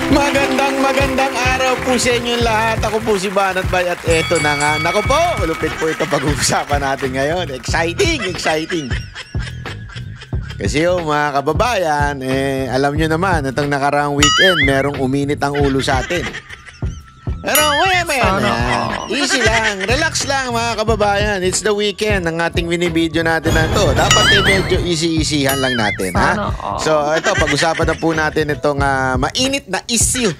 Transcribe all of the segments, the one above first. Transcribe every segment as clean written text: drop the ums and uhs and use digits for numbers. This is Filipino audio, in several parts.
Magandang araw po sa inyong lahat. Ako po si Banat Bay at eto na nga. Naku po, malupit po ito pag-uusapan natin ngayon. Exciting. Kasi mga kababayan, alam nyo naman, itong nakaraang weekend, merong uminit ang ulo sa atin. Pero maya na. Easy lang, relax lang mga kababayan. It's the weekend ng ating binibideo natin na ito. Dapat medyo easy-easyhan lang natin. Ha? So ito, pag-usapan na po natin itong mainit na issue.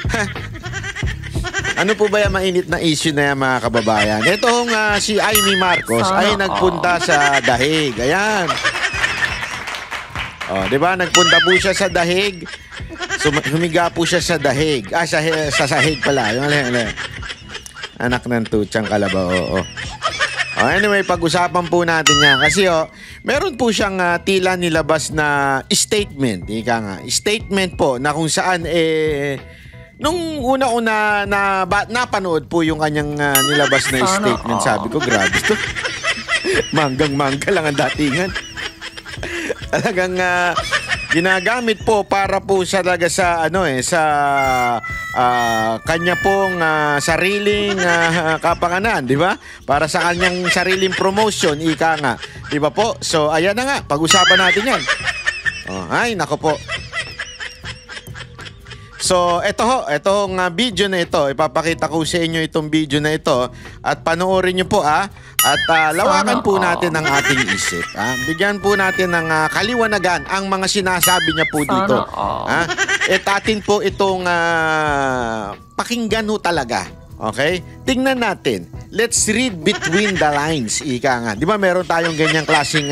Ano po ba yung mainit na issue na yan mga kababayan? Itong si Amy Marcos ay nagpunta sa Dahig. Ayan. Oh, 'di ba? Nagpunta po siya sa Dahig. Humiga po siya sa Dahig. Sa sahig pala. Yung anak ng tutsang kalabaw. Oh, anyway, pag-usapan po natin yan. Kasi meron po siyang tila nilabas na statement. Ika nga. Statement po na kung saan nung una-una napanood po yung kanyang nilabas na statement. Sabi ko, grabe to. Manggang-mangga lang ang datingan. Talagang ginagamit po para po talaga sa kanya pong sariling kapanganan, di ba? Para sa kanyang sariling promotion, ika nga. Di ba po? So, ayan na nga. Pag-usapan natin yan. Ay, nako po. So, etong video na ito, ipapakita ko sa inyo itong video na ito at panoorin nyo po at lawakan po natin ang ating isip. Bigyan po natin ng kaliwanagan ang mga sinasabi niya po dito. Atin po itong pakinggan ho talaga. Okay? Tingnan natin. Let's read between the lines. Ika nga. Di ba meron tayong ganyang klaseng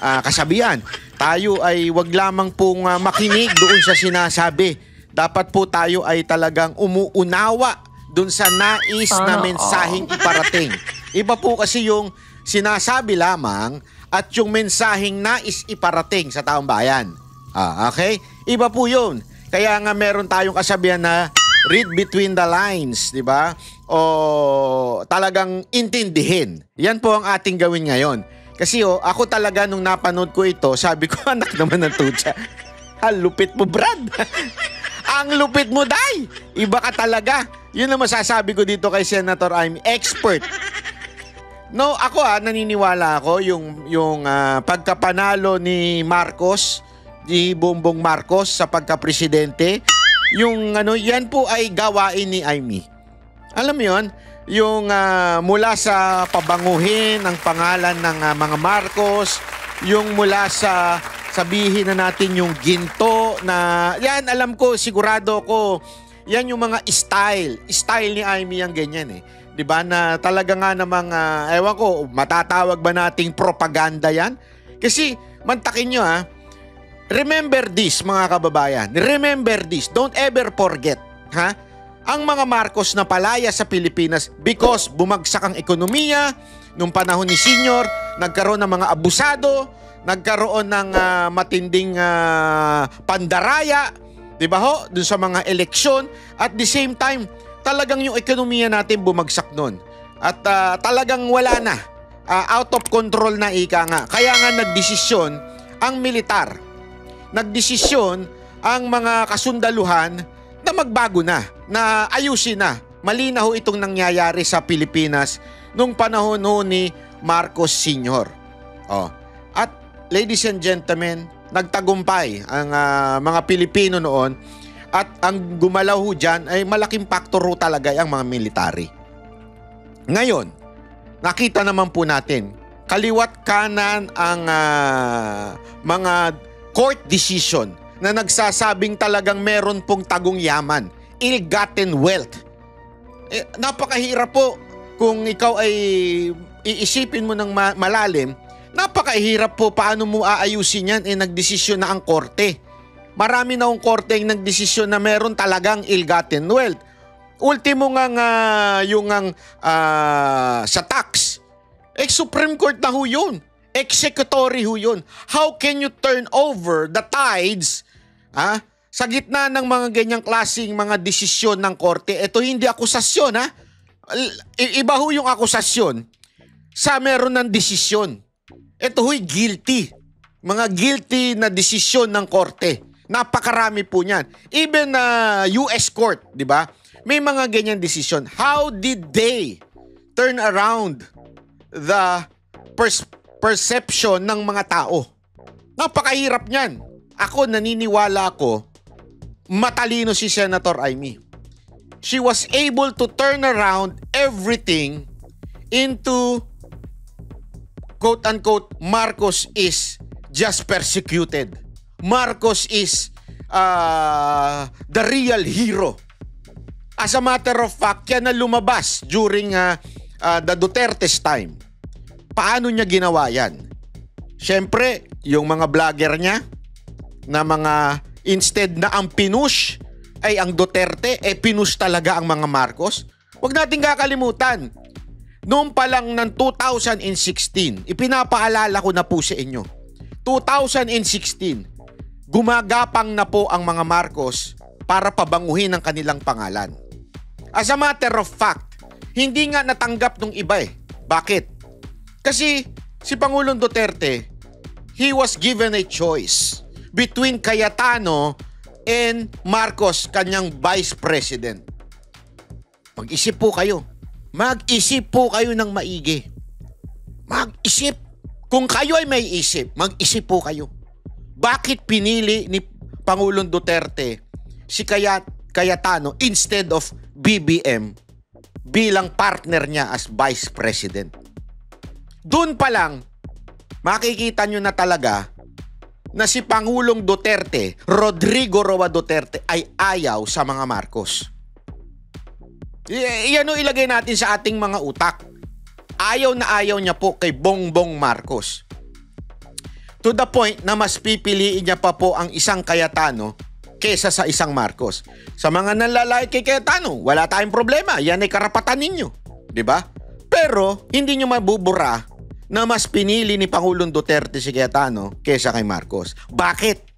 kasabihan? Tayo ay wag lamang pong makinig doon sa sinasabi. Dapat po tayo ay talagang umuunawa dun sa nais na mensaheng iparating. Iba po kasi yung sinasabi lamang at yung mensaheng nais iparating sa taong bayan. Okay? Iba po yun. Kaya nga meron tayong kasabihan na read between the lines, di ba? O talagang intindihin. Yan po ang ating gawin ngayon. Kasi ako talaga nung napanood ko ito, sabi ko, anak naman ng tutsa. Lupit mo, Brad. Ang lupit mo, Day. Iba ka talaga. Yun ang masasabi ko dito kay Senator Amy. Expert. No, ako naniniwala ako yung pagkapanalo ni Marcos, ni Bongbong Marcos sa pagka-presidente, yan po ay gawain ni Amy. Alam mo yun? Yung mula sa pabanguhin ang pangalan ng mga Marcos, yung mula sa sabihin na natin yung ginto na yan, alam ko, sigurado ko, yan yung mga style ni Amy ang ganyan 'di ba, na talaga nga namang ewan ko, matatawag ba nating propaganda yan? Kasi mantakin nyo remember this mga kababayan, remember this, don't ever forget ang mga Marcos na palaya sa Pilipinas because bumagsak ang ekonomiya nung panahon ni Senior, nagkaroon ng mga abusado, nagkaroon ng matinding pandaraya, 'di ba ho, dun sa mga eleksyon. At the same time, talagang yung ekonomiya natin bumagsak noon. At talagang wala na, out of control na ika nga. Kaya nga nagdesisyon ang militar, nagdesisyon ang mga kasundaluhan na magbago na ayusin na. Mali na ho itong nangyayari sa Pilipinas nung panahon ni Marcos Sr. At ladies and gentlemen, nagtagumpay ang mga Pilipino noon at ang gumalaw ho dyan ay malaking factor ho talaga ang mga military. Ngayon, nakita naman po natin, kaliwat kanan ang mga court decision na nagsasabing talagang meron pong tagong yaman, ill-gotten wealth. Napakahirap po kung ikaw ay iisipin mo ng malalim. Napakahirap po paano mo aayusin yan. Nagdesisyon na ang korte. Marami na ang korte ang nagdesisyon na meron talagang ill-gotten wealth. Ultimo nga sa tax. Supreme Court na ho yun. Executory ho yun. How can you turn over the tides sa gitna ng mga ganyang klaseng mga desisyon ng korte? Ito hindi akusasyon Iba ho yung akusasyon sa meron ng desisyon. Ito ho'y guilty. Mga guilty na desisyon ng korte Napakarami po niyan. Even US court, di ba? May mga ganyan desisyon. How did they turn around the perception ng mga tao? Napakahirap niyan. Ako, naniniwala ako, matalino si Senator Amy. She was able to turn around everything into quote-unquote, Marcos is just persecuted. Marcos is the real hero. As a matter of fact, yan na lumabas during the Duterte's time. Paano niya ginawa yan? Siyempre, yung mga vlogger niya na mga instead na ang pinush ay ang Duterte, pinush talaga ang mga Marcos. Huwag natin kakalimutan. Noong pa lang ng 2016, ipinapaalala ko na po sa inyo. 2016, gumagapang na po ang mga Marcos para pabanguhin ang kanilang pangalan. As a matter of fact, hindi nga natanggap ng iba Bakit? Kasi si Pangulong Duterte, he was given a choice between Cayetano and Marcos, kanyang Vice President. Mag-isip po kayo. Mag-isip po kayo ng maigi. Mag-isip. Kung kayo ay may isip, mag-isip po kayo. Bakit pinili ni Pangulong Duterte si Cayetano instead of BBM bilang partner niya as Vice President? Doon pa lang, makikita nyo na talaga na si Pangulong Duterte, Rodrigo Roa Duterte, ay ayaw sa mga Marcos. Iyan o ilagay natin sa ating mga utak. Ayaw na ayaw niya po kay Bongbong Marcos. To the point na mas pipiliin niya pa po ang isang Cayetano kesa sa isang Marcos. Sa mga nanlalait kay Cayetano, wala tayong problema. Yan ay karapatan ninyo. Diba? Pero hindi niyo mabubura na mas pinili ni Pangulong Duterte si Cayetano kesa kay Marcos. Bakit?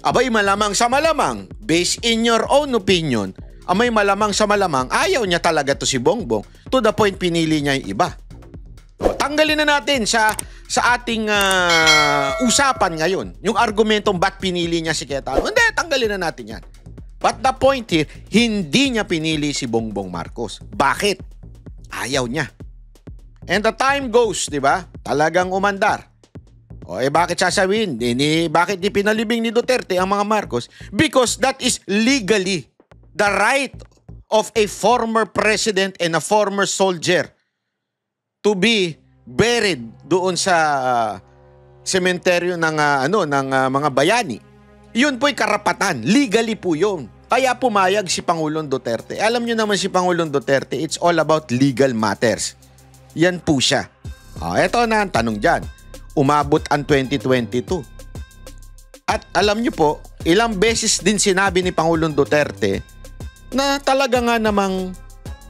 Abay, malamang sa malamang, based in your own opinion, amay malamang sa malamang, ayaw niya talaga to si Bongbong. To the point, pinili niya yung iba. O, tanggalin na natin sa ating usapan ngayon, yung argumentong ba't pinili niya si Cayetano. Hindi, tanggalin na natin yan. But the point here, hindi niya pinili si Bongbong Marcos. Bakit? Ayaw niya. And the time goes, di ba? Talagang umandar. O, bakit sasabihin? Bakit di pinalibing ni Duterte ang mga Marcos? Because that is legally the right of a former president and a former soldier to be buried doon sa sementeryo ng mga bayani. Yun po'y karapatan. Legally po yun. Kaya pumayag si Pangulong Duterte. Alam nyo naman si Pangulong Duterte, it's all about legal matters. Yan po siya. Eto na ang tanong dyan. Umabot ang 2022. At alam nyo po, ilang beses din sinabi ni Pangulong Duterte na talaga nga namang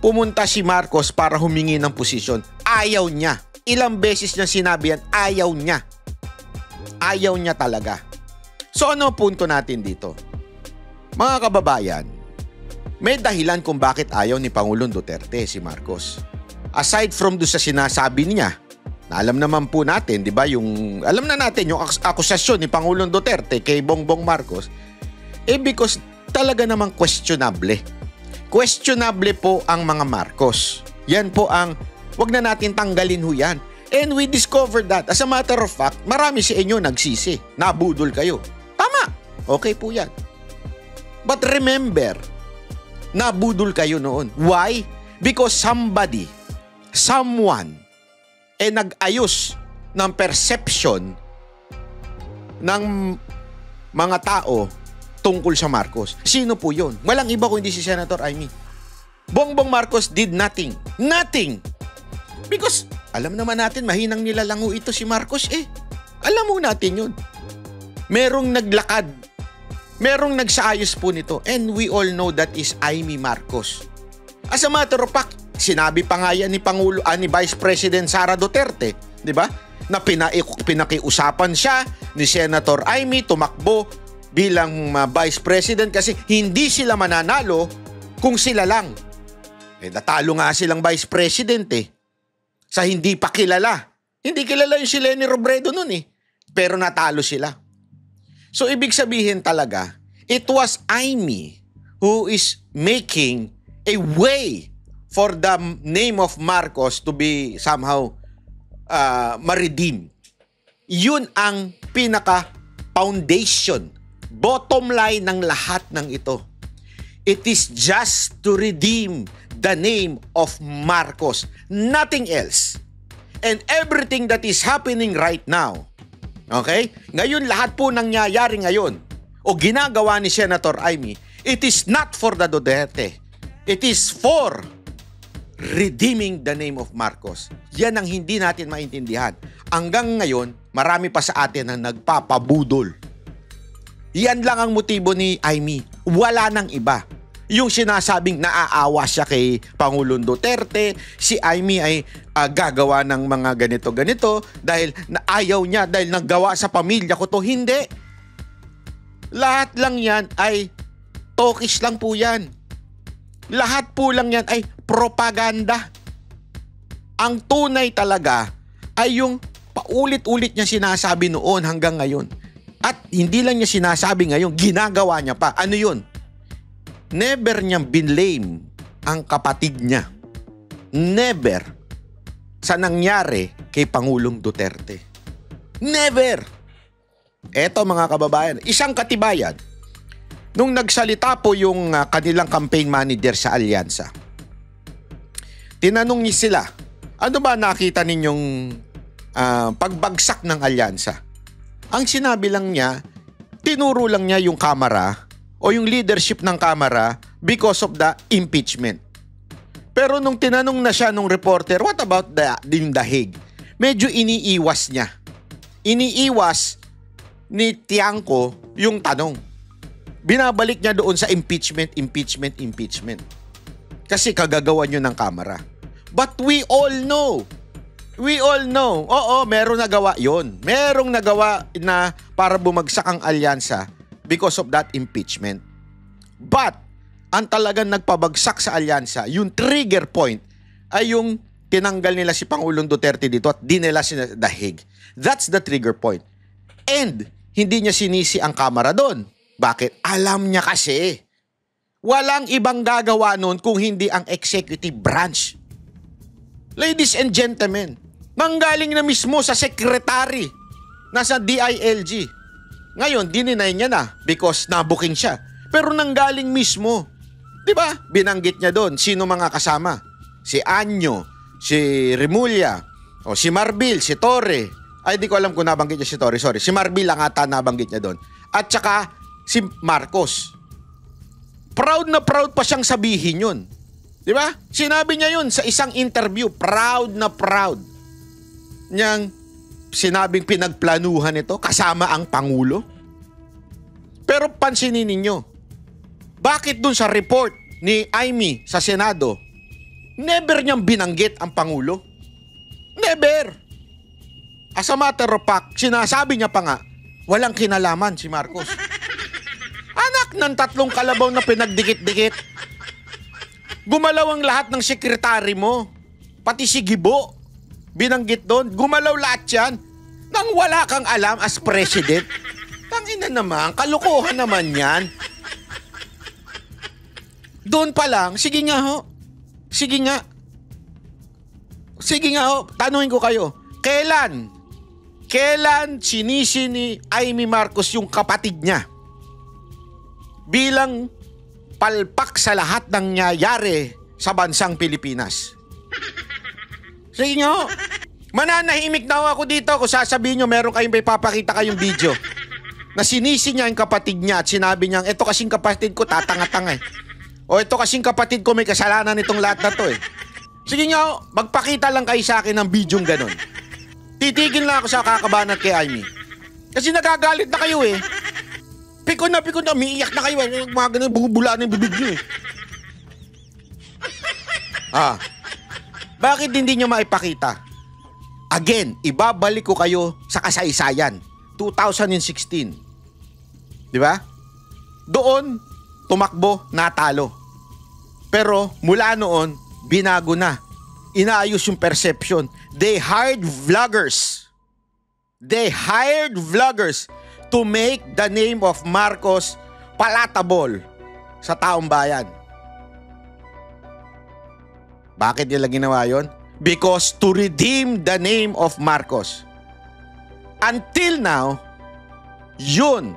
pumunta si Marcos para humingi ng posisyon. Ayaw niya. Ilang beses niya sinabi yan, ayaw niya. Ayaw niya talaga. So ano ang punto natin dito? Mga kababayan, may dahilan kung bakit ayaw ni Pangulong Duterte si Marcos. Aside from doon sa sinasabi niya, na alam naman po natin, di ba, alam na natin yung akusasyon ni Pangulong Duterte kay Bongbong Marcos, because talaga namang questionable. Questionable po ang mga Marcos. Yan po ang, wag na natin tanggalin ho yan. And we discovered that. As a matter of fact, marami sa inyo nagsisi. Nabudol kayo. Tama. Okay po yan. But remember, nabudol kayo noon. Why? Because someone, nag-ayos ng perception ng mga tao tungkol sa Marcos. Sino po yun? Walang iba kundi si Senator Amy. Bongbong Marcos did nothing. Nothing! Because, alam naman natin, mahinang nilalango ito si Marcos Alam mo natin yun. Merong naglakad. Merong nagsaayos po nito. And we all know that is Amy Marcos. As a matter of fact, sinabi pa nga yan ni Vice President Sara Duterte, di ba? Na pinakiusapan siya ni Senator Amy tumakbo bilang Vice President kasi hindi sila mananalo kung sila lang. Natalo nga silang Vice President sa hindi pa kilala. Hindi kilala yung si Leni Robredo nun Pero natalo sila. So ibig sabihin talaga, it was Amy who is making a way for the name of Marcos to be somehow ma-redeem. Yun ang pinaka-foundation, bottom line ng lahat ng ito. It is just to redeem the name of Marcos. Nothing else. And everything that is happening right now, okay? Ngayon, lahat po nangyayari ngayon o ginagawa ni Senator Amy, it is not for the Duterte. It is for redeeming the name of Marcos. Yan ang hindi natin maintindihan. Hanggang ngayon, marami pa sa atin ang nagpapabudol. Yan lang ang motibo ni Amy. Wala nang iba. Yung sinasabing naaawa siya kay Pangulong Duterte, si Amy ay gagawa ng mga ganito-ganito dahil ayaw niya, dahil naggawa sa pamilya ko to. Hindi. Lahat lang yan ay talkish lang po yan. Lahat po lang yan ay propaganda. Ang tunay talaga ay yung paulit-ulit niya sinasabi noon hanggang ngayon. At hindi lang niya sinasabi ngayon, ginagawa niya pa. Ano yun? Never niyang binlame ang kapatid niya. Never sa nangyari kay Pangulong Duterte. Never! Eto mga kababayan, isang katibayan. Nung nagsalita po yung kanilang campaign manager sa Alyansa, tinanong niya sila, ano ba nakita ninyong pagbagsak ng Alyansa? Ang sinabi lang niya, tinuro lang niya yung kamera o yung leadership ng Kamara because of the impeachment. Pero nung tinanong na siya nung reporter, what about the Hague? Medyo iniiwas niya. Iniiwas ni Tiangco yung tanong. Binabalik niya doon sa impeachment. Kasi kagagawan yun ng Kamara. But we all know. Oo, merong nagawa yun. Merong nagawa na para bumagsak ang alyansa because of that impeachment. But, ang talagang nagpabagsak sa alyansa, yung trigger point, ay yung tinanggal nila si Pangulong Duterte dito at dinala si The Hague. That's the trigger point. And, hindi niya sinisi ang Kamara doon. Bakit? Alam niya kasi. Walang ibang gagawa noon kung hindi ang executive branch. Ladies and gentlemen, nanggaling na mismo sa secretary, nasa DILG. Ngayon, dininay niya na because nabuking siya. Pero nanggaling mismo. Diba? Binanggit niya doon. Sino mga kasama? Si Anyo, si Remulla, o si Marbil, si Torre. Ay, di ko alam kung nabanggit niya si Torre. Sorry. Si Marbil lang ata nabanggit niya doon. At saka si Marcos. Proud na proud pa siyang sabihin yun. Diba? Sinabi niya yun sa isang interview. Proud na proud. Niyang sinabing pinagplanuhan ito kasama ang Pangulo. Pero pansinin ninyo, bakit dun sa report ni Amy sa Senado, never niyang binanggit ang Pangulo? Never! As a matter of fact, sinasabi niya pa nga, walang kinalaman si Marcos. Anak ng 3 kalabaw na pinagdikit-dikit. Gumalaw ang lahat ng sekretary mo. Pati si Gibo. Binanggit doon. Gumalaw lahat yan. Nang wala kang alam as president. Tangina naman. Kalokohan naman yan. Doon pa lang. Sige nga ho. Sige nga ho. Tanungin ko kayo. Kailan sinisi ni Amy Marcos yung kapatid niya bilang palpak sa lahat ng nangyayari sa bansang Pilipinas? Sige nyo. Mananahimik na ako dito kung sasabihin nyo meron kayong may papakita kayong video na sinisi niya yung kapatid niya at sinabi niya, eto kasing kapatid ko tatanga-tanga eh. O eto kasing kapatid ko may kasalanan itong lahat na to eh. Sige nyo, magpakita lang kayo sa akin ng bidyong ganon. Titigil na ako sa kakabanat kay Amy. Kasi nagagalit na kayo eh. Pikon na, umiiyak na kayo eh. Mga ganun, bubula na yung bibig nyo eh. Bakit hindi nyo maipakita? Again, ibabalik ko kayo sa kasaysayan. 2016. Di ba? Doon, tumakbo, natalo. Pero mula noon, binago na. Inaayos yung Perception. They hired vloggers to to make the name of Marcos palatable sa taong bayan. Bakit nila ginawa yun? Because to redeem the name of Marcos. Until now, yun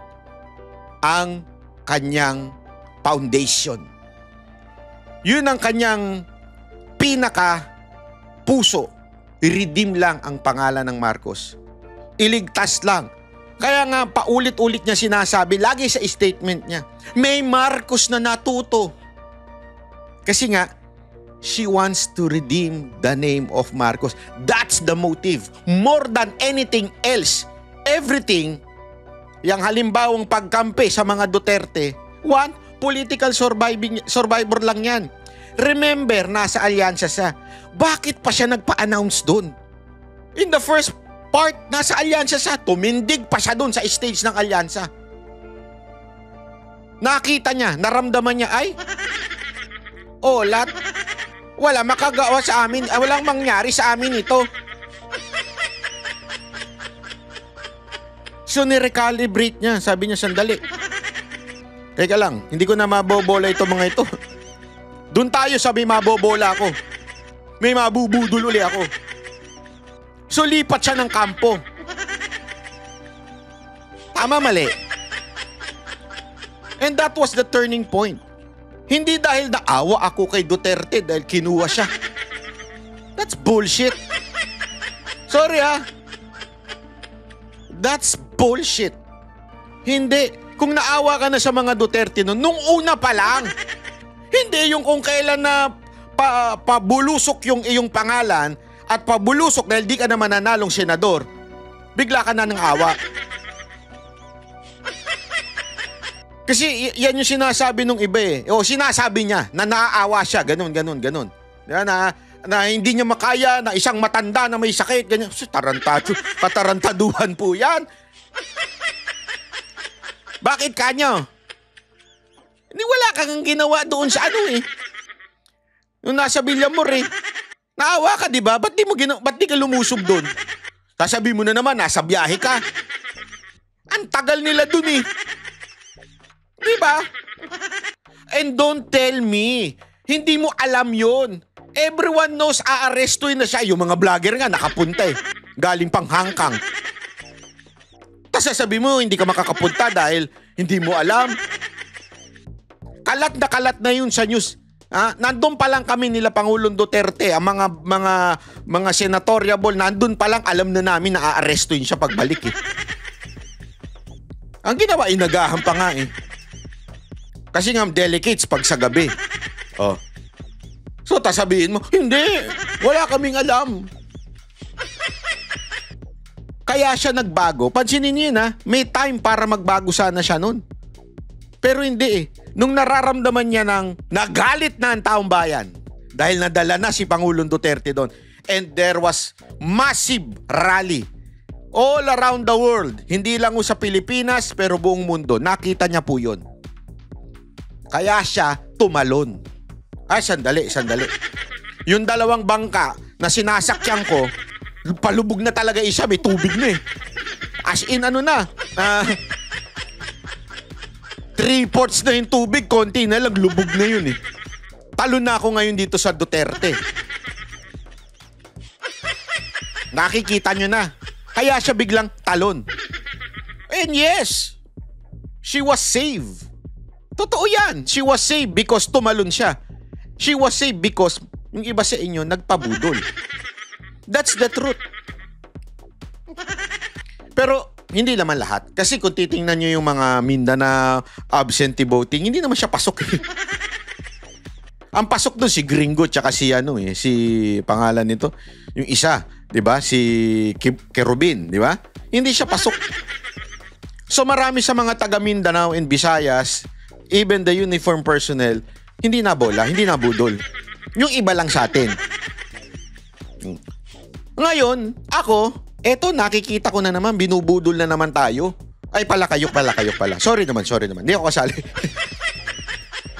ang kanyang foundation. Yun ang kanyang pinaka-puso. I-redeem lang ang pangalan ng Marcos. Iligtas lang. Kaya nga paulit-ulit niya sinasabi, lagi sa statement niya, may Marcos na natuto. Kasi nga, she wants to redeem the name of Marcos. That's the motive. More than anything else. Everything, yung halimbawang pagkampi sa mga Duterte, one, political survivor lang yan. Remember, nasa alyansa siya. Bakit pa siya nagpa-announce dun? In the first part, nasa alyansa siya. Tumindig pa siya dun sa stage ng alyansa. Nakita niya, naramdaman niya, ay, lahat, wala makagawa sa amin, walang mangyari sa amin ito. So, nirecalibrate niya. Sabi niya, sandali. Teka lang, hindi ko na mabobola ito mga ito. Doon tayo sabi mabobola ako. May mabubudol uli ako. So, lipat siya ng kampo. Tama, mali. And that was the turning point. Hindi dahil naawa ako kay Duterte dahil kinuha siya. That's bullshit. Sorry That's bullshit. Hindi. Kung naawa ka na sa mga Duterte nung una pa lang. Hindi yung kung kailan na pabulusok yung iyong pangalan at pabulusok dahil di ka na mananalong senador, bigla ka na ng awa. Kasi yan yung sinasabi nung iba eh. O sinasabi niya na naaawa siya, ganun. Na hindi niya makaya, na isang matanda na may sakit, ganyan. Katarantaduhan po yan. Bakit kanyo? Hindi, wala kang ginawa doon sa Nung nasa Villamor naawa ka, di ba? Ba't di ka lumusog doon? Sasabi mo na naman, nasa biyahe ka. Ang tagal nila doon Di ba? And don't tell me, hindi mo alam yon. Everyone knows aarestuin na siya. Yung mga vlogger nga nakapunta galing pang Hong Kong. Tapos sasabi mo, hindi ka makakapunta dahil hindi mo alam. Kalat na yun sa news. Nandun pa lang kami nila Pangulong Duterte, ang mga senatoriable, nandun pa lang alam na namin na aarestuin siya pagbalik Ang ginawa, inagahan pa nga Kasi nga delicates pag sa gabi. So, sabihin mo, hindi, wala kaming alam. Kaya siya nagbago. Pansinin niyo may time para magbago sana siya nun. Pero hindi Nung nararamdaman niya nagalit na ang taong bayan dahil nadala na si Pangulong Duterte doon. And there was massive rally all around the world. Hindi lang sa Pilipinas pero buong mundo. Nakita niya po yun. Kaya siya tumalon. Sandali. Yung dalawang bangka na sinasakyan ko, palubog na talaga isa, may tubig na As in 3/4 na yung tubig, konti na lang, lubog na yun Talon na ako ngayon dito sa Duterte. Nakikita nyo na. Kaya siya biglang talon. And yes, she was saved. Totoo yan. She was saved because tumalon siya. She was saved because yung iba sa inyo nagpabudol. That's the truth. Pero hindi naman lahat. Kasi kung titingnan nyo yung mga Mindanao absentee voting, hindi naman siya pasok Ang pasok doon si Gringo tsaka si si pangalan nito, yung isa, 'di ba? Si Kerubin, 'di ba? Hindi siya pasok. So marami sa mga taga Mindanao and Visayas, even the uniform personnel, hindi nabola, hindi nabudol. Yung iba lang sa atin. Ngayon, eto nakikita ko na naman, binubudol na naman tayo. Ay pala kayo pala. Sorry naman. Hindi ako kasali.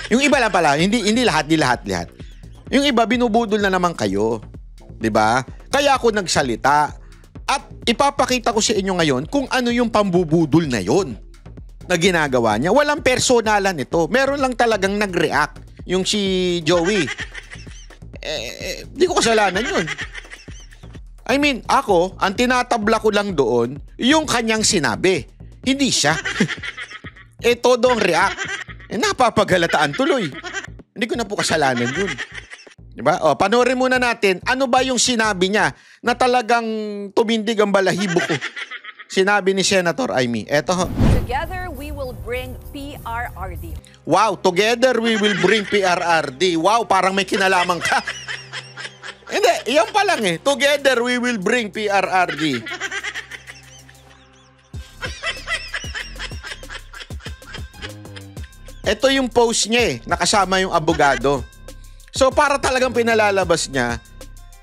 Yung iba lang pala, hindi lahat. Yung iba binubudol na naman kayo. 'Di ba? Kaya ako nagsalita. At ipapakita ko sa inyo ngayon kung ano yung pambubudol na yon na ginagawa niya. Walang personalan ito. Meron lang talagang nag-react. Yung si Joey. Di ko kasalanan yun. I mean, ako, ang tinatabla ko lang doon, yung kanyang sinabi. Hindi siya. Todo ang react. Napapagalataan tuloy. Hindi ko na po kasalanan yun. Diba? Panoorin muna natin, ano ba yung sinabi niya na talagang tumindig ang balahibo ko. Sinabi ni Senator Amy. Eto ho. Together, we will bring PRRD. Wow, together we will bring PRRD. Wow, parang may kinalaman ka. Hindi, yan pa lang eh. Together we will bring PRRD. Ito yung post niya eh, nakasama yung abogado. So para talagang pinalalabas niya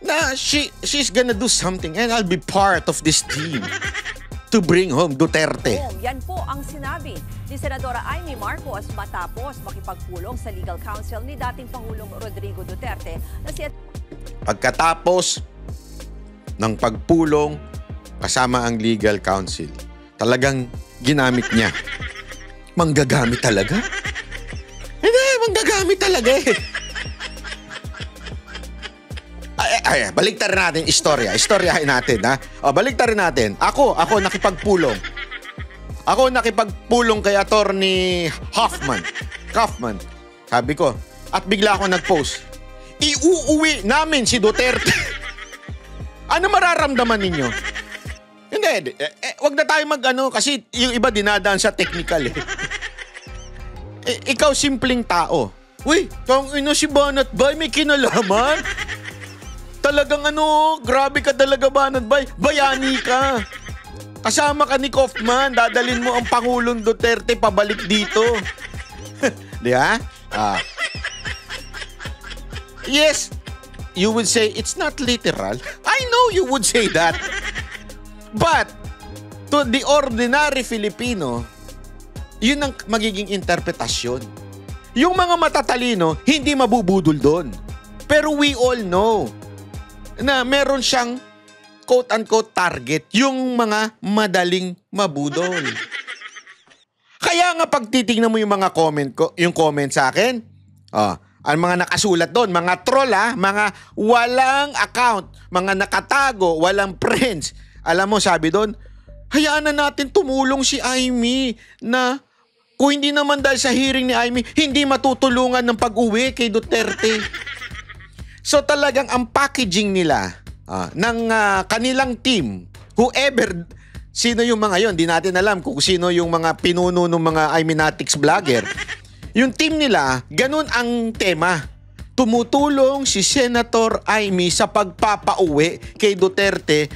na she's gonna do something and I'll be part of this team to bring home Duterte. Yan po ang sinabi ni Senadora Amy Marcos matapos makipagpulong sa legal counsel ni dating Pangulong Rodrigo Duterte na si... Pagkatapos ng pagpulong kasama ang legal counsel, talagang ginamit niya. Manggagamit talaga? Hindi, manggagamit talaga eh. Baliktarin natin istorya. Istoryahin natin, ha? Baliktarin natin. Ako nakipagpulong. Ako nakipagpulong kay Attorney Kaufman. Sabi ko, at bigla ako nag-post. Iuuwi namin si Duterte. Ano mararamdaman ninyo? Hindi, wag na tayo mag-ano kasi yung iba dinadaan sa technical eh. Ikaw simpleng tao. Uy, si Banat Bay, may kinalaman. Talagang grabe ka talaga Banat Bay. Bayani ka. Kasama ka ni Kaufman, dadalin mo ang Pangulong Duterte pabalik dito. Di ba? Yes, you would say it's not literal. I know you would say that. But, to the ordinary Filipino, yun ang magiging interpretasyon. Yung mga matatalino, hindi mabubudol doon. Pero we all know na meron siyang quote-unquote target, yung mga madaling mabudol. Kaya nga pag titignan mo yung mga comment sa akin, ang mga nakasulat doon, mga troll mga walang account, mga nakatago, walang friends. Alam mo, sabi doon, hayaan na natin tumulong si Amy na kung hindi naman dahil sa hearing ni Amy, hindi matutulungan ng pag-uwi kay Duterte. So talagang ang packaging nila ng kanilang team, whoever, sino yung mga yon, di natin alam kung sino yung mga pinuno ng mga Iminatics vlogger. Yung team nila, ganun ang tema. Tumutulong si Senator Amy sa pagpapauwi kay Duterte.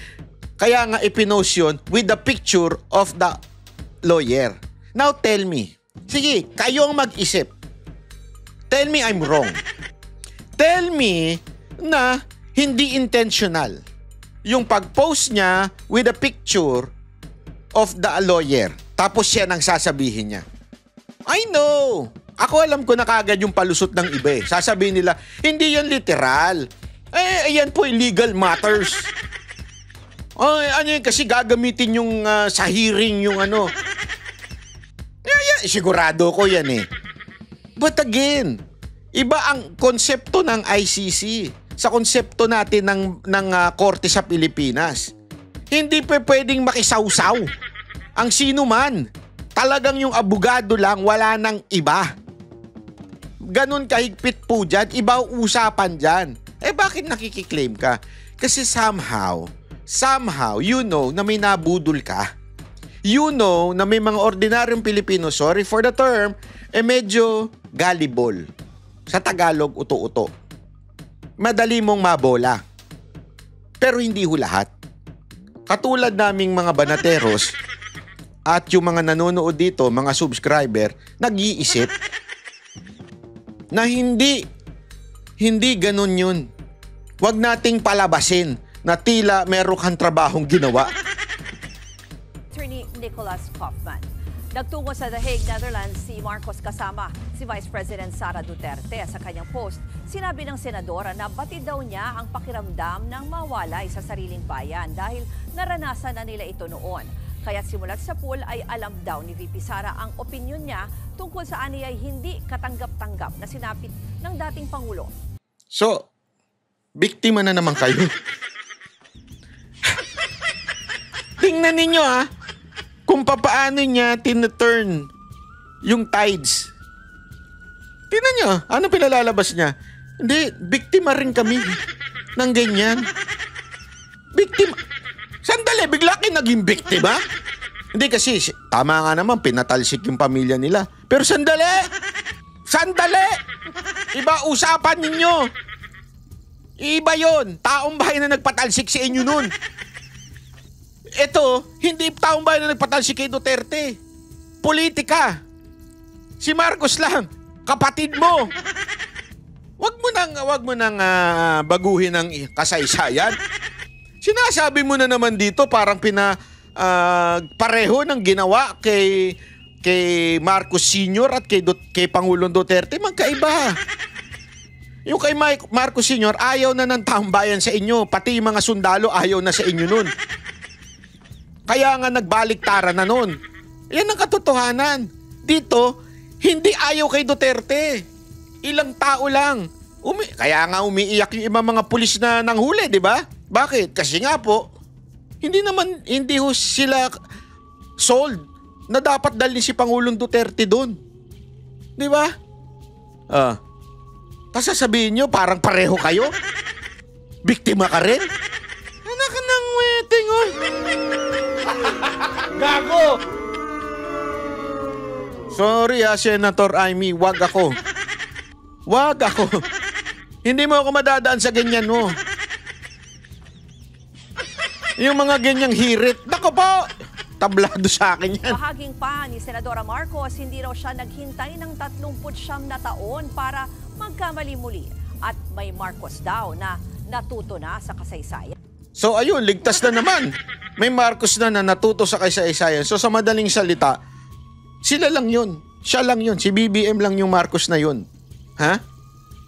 Kaya nga ipinost yun with the picture of the lawyer. Now tell me, sige, kayong mag-isip. Tell me I'm wrong. Tell me na hindi intentional yung pag-post niya with a picture of the lawyer. Tapos siya nang sasabihin niya. I know. Ako alam ko na kagad yung palusot ng iba eh. Sasabihin nila, hindi yan literal. Ayan po, legal matters. Ano yun, kasi gagamitin yung sa hearing yung sigurado ko yan eh. But again, iba ang konsepto ng ICC sa konsepto natin ng korte sa Pilipinas. Hindi pa pwedeng makisawsaw ang sino man. Talagang yung abogado lang, wala nang iba. Ganon kahigpit po dyan, iba usapan dyan. Bakit nakikiklaim ka? Kasi somehow, you know na may nabudol ka. You know na may mga ordinaryong Pilipino, sorry for the term, medyo gullible. Sa Tagalog, uto-uto. Madali mong mabola. Pero hindi ho lahat. Katulad naming mga banateros at yung mga nanonood dito, mga subscriber, nag-iisip na hindi ganun yun. Huwag nating palabasin na tila meron kang trabahong ginawa. Attorney Nicholas Kaufman. Nagtungo sa The Hague, Netherlands si Marcos kasama si Vice President Sara Duterte. Sa kanyang post, sinabi ng senadora na batid daw niya ang pakiramdam ng mawalay sa sariling bayan dahil naranasan na nila ito noon. Kaya simulat sa pool ay alam daw ni VP Sara ang opinyon niya tungkol sa ani ay hindi katanggap-tanggap na sinapit ng dating Pangulo. So, biktima na naman kayo. Tingnan ninyo kung papaano niya tineturn yung tides. Tingnan nyo, ano pinalalabas niya? Hindi, biktima rin kami ng ganyan. Biktima. Sandali, bigla kayo naging biktima? Hindi kasi, tama nga naman, pinatalsik yung pamilya nila. Pero sandali! Sandali! Iba usapan ninyo. Iba yon. Taong bahay na nagpatalsik sa inyo nun. Ito, hindi taong bayan na nagpatalsik kay Duterte. Politika. Si Marcos lang, kapatid mo. Wag mo nang baguhin ang kasaysayan. Sinasabi mo na naman dito parang pareho ng ginawa kay Marcos Sr. at kay Pangulong Duterte. Magkaiba. Yung kay Marcos Sr. ayaw na ng taong bayan sa inyo. Pati yung mga sundalo ayaw na sa inyo nun. Kaya nga nagbaliktaran na nun. Yan ang katotohanan. Dito, hindi ayaw kay Duterte. Ilang tao lang. Kaya nga umiiyak yung ibang mga pulis na nanghuli, di ba? Bakit? Kasi nga po, hindi ho sila sold na dapat dalhin si Pangulong Duterte doon. Di ba? Tapos sasabihin nyo, parang pareho kayo? Biktima ka rin? Anak ng wedding, oh. Gago! Sorry Senator Amy, wag ako. Wag ako. Hindi mo ako madadaan sa ganyan mo. Yung mga ganyang hirit, nako po, tablado sa akin yan. Bahaging pa ni Senadora Marcos, hindi raw siya naghintay ng 39 na taon para magkamali muli. At may Marcos daw na natuto na sa kasaysayan. So ayun, ligtas na naman. May Marcos na natuto sa kasaysayan. So sa madaling salita, sila lang yun. Siya lang yun. Si BBM lang yung Marcos na yun. Ha?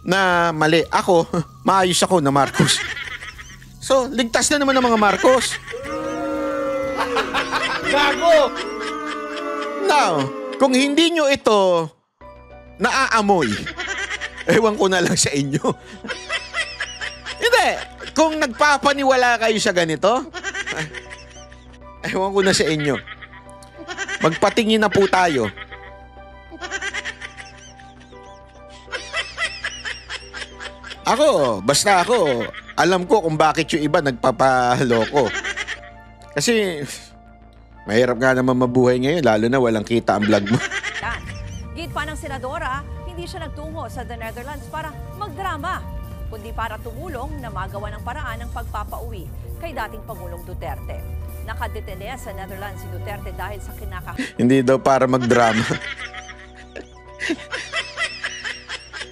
Na mali. Ako, maayos ako na Marcos. So, ligtas na naman ang mga Marcos. Gago! Now, kung hindi nyo ito naaamoy, ewan ko na lang sa inyo. Hindi. Kung nagpapaniwala kayo sa ganito, ewan ko na sa inyo. Magpatingin na po tayo. Basta ako, alam ko kung bakit yung iba nagpapaloko. Kasi, mahirap nga naman mabuhay ngayon, lalo na walang kita ang vlog mo. Git pa ng senadora, hindi siya nagtungo sa The Netherlands para magdrama, kundi para tumulong na magawa ng paraan ng pagpapauwi kay dating Pangulong Duterte. Nakadetene sa Netherlands si Duterte dahil sa Hindi daw para magdrama.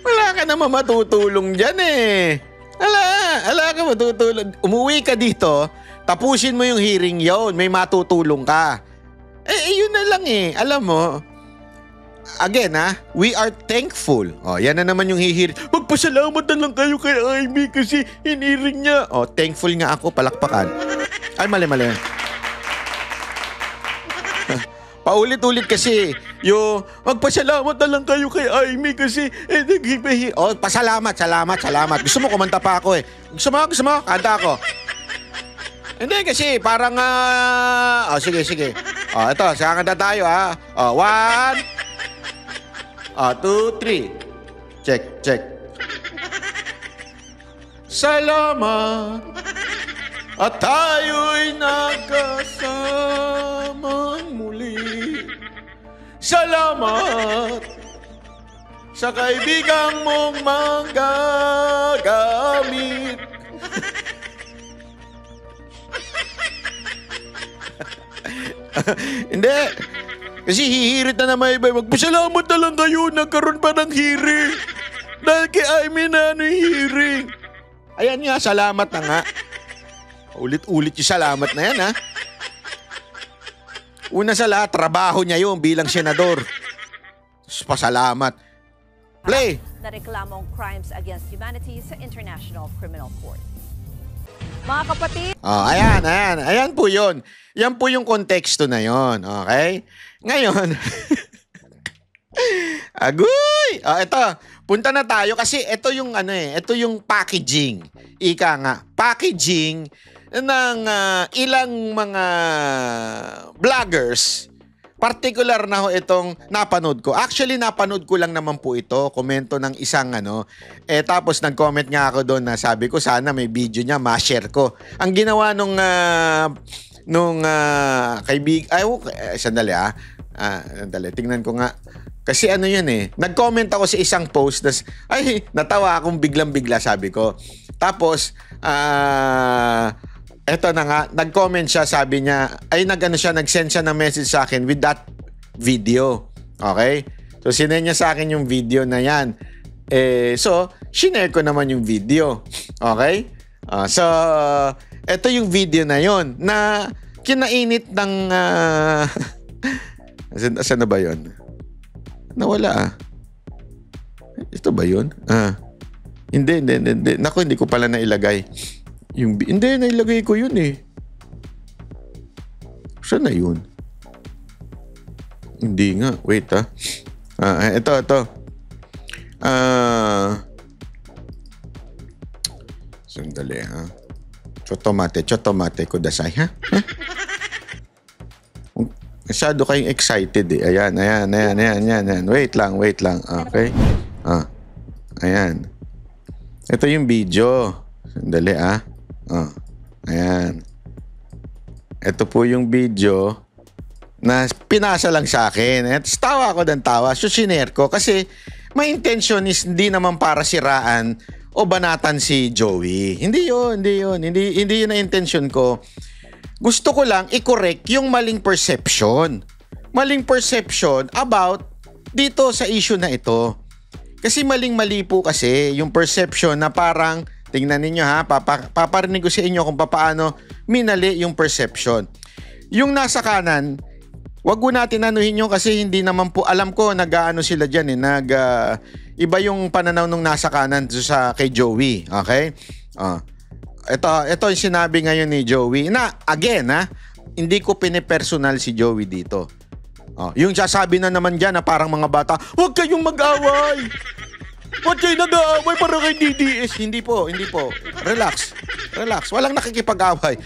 Wala ka naman matutulong dyan eh. Wala ka matutulong. Umuwi ka dito, tapusin mo yung hearing yon, may matutulong ka. Yun na lang eh. Alam mo, again we are thankful. Yan na naman yung hihiring. Magpasalamat na lang kayo kay Amy kasi hiniring niya. Thankful nga ako, palakpakan. Ay, mali. Paulit-ulit kasi yung magpasalamat na lang kayo kay Amy kasi pasalamat. Gusto mo kumanta pa ako eh. Gusto mo? Kanta ako. Hindi kasi parang sige. Ito, saka kanta tayo 1 2 3. Check. Salamat at tayo'y nagkasamang muli. Salamat sa kaibigang mong manggagamit. Hindi. Kasi hihirit na naman iba. Magpasalamat na lang kayo. Nagkaroon pa ng hearing. Dahil kay Amy na yung hearing. Ayan nga, salamat na nga. Ulit-ulit yung salamat na yan, ha? Una sa lahat, trabaho niya yun bilang senador. Pasalamat. Play! Na reklamong crimes against humanity sa International Criminal Court. Mga kapatid, Ayan. Ayan po yun. Yan po yung konteksto na yun. Okay? Ngayon, agoy! Ito, punta na tayo kasi ito yung ito yung packaging. Ika nga, packaging ng ilang mga vloggers. Particular na ho itong napanood ko. Actually, napanood ko lang naman po ito. Komento ng isang tapos nag-comment nga ako doon na sabi ko sana may video niya, ma-share ko. Ang ginawa nung sandali sandali, tingnan ko nga. Kasi yun nag-comment ako sa isang post, natawa akong biglang-bigla, sabi ko. Tapos, eto na nga, nag-comment siya, sabi niya, nag-send siya ng message sa akin with that video. Okay? So, sinend niya sa akin yung video na yan. So, shinare ko naman yung video. Okay? So, eto yung video na yon na kinainit ng... Saan na ba yun? Nawala Ito ba yun? Hindi. Naku, hindi ko pala nailagay. Hindi, nailagay ko yun Saan na yun? Hindi nga. Wait ito. Sandali Chotomate kudasai ha? Masyado kayong excited Ayan. Wait lang. Okay. Ayan. Ito yung video. Sandali Ayan. Ito po yung video na pinasa lang sa akin. At tawa ako ng tawa. So, sinare ko. Kasi, my intention is hindi naman para siraan o banatan si Joey. Hindi yun. Hindi yun ang intention ko. Gusto ko lang i-correct yung maling perception. Maling perception about dito sa issue na ito. Kasi maling-mali po kasi yung perception na parang tingnan ninyo paparinig ko sa inyo kung paano minali yung perception. Yung nasa kanan, wag ko natin anuhin yun kasi hindi naman po, alam ko nag-aano sila dyan iba yung pananaw nung nasa kanan sa kay Joey. Okay? Ito yung sinabi ngayon ni Joey na, again hindi ko pinipersonal si Joey dito. Yung sasabi na naman dyan na parang mga bata, huwag kayong mag-away! Ba't kayo nag-aaway para kay DDS? Hindi po. Relax. Walang nakikipag-away.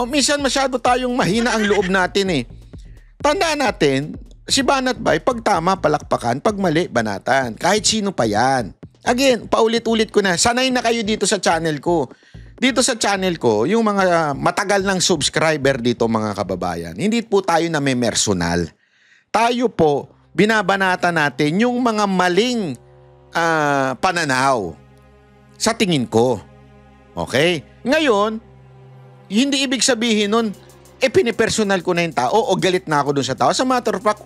Minsan masyado tayong mahina ang loob natin Tandaan natin, si Banat Bay, pag tama, palakpakan, pag mali, banatan. Kahit sino pa yan. Again, paulit-ulit ko na, sanay na kayo dito sa channel ko. Dito sa channel ko, yung mga matagal ng subscriber dito mga kababayan, hindi po tayo na may personal. Tayo po, binabanata natin yung mga maling pananaw sa tingin ko. Okay? Ngayon, hindi ibig sabihin nun, pinipersonal ko na yung tao o galit na ako dun sa tao. Sa matter of fact,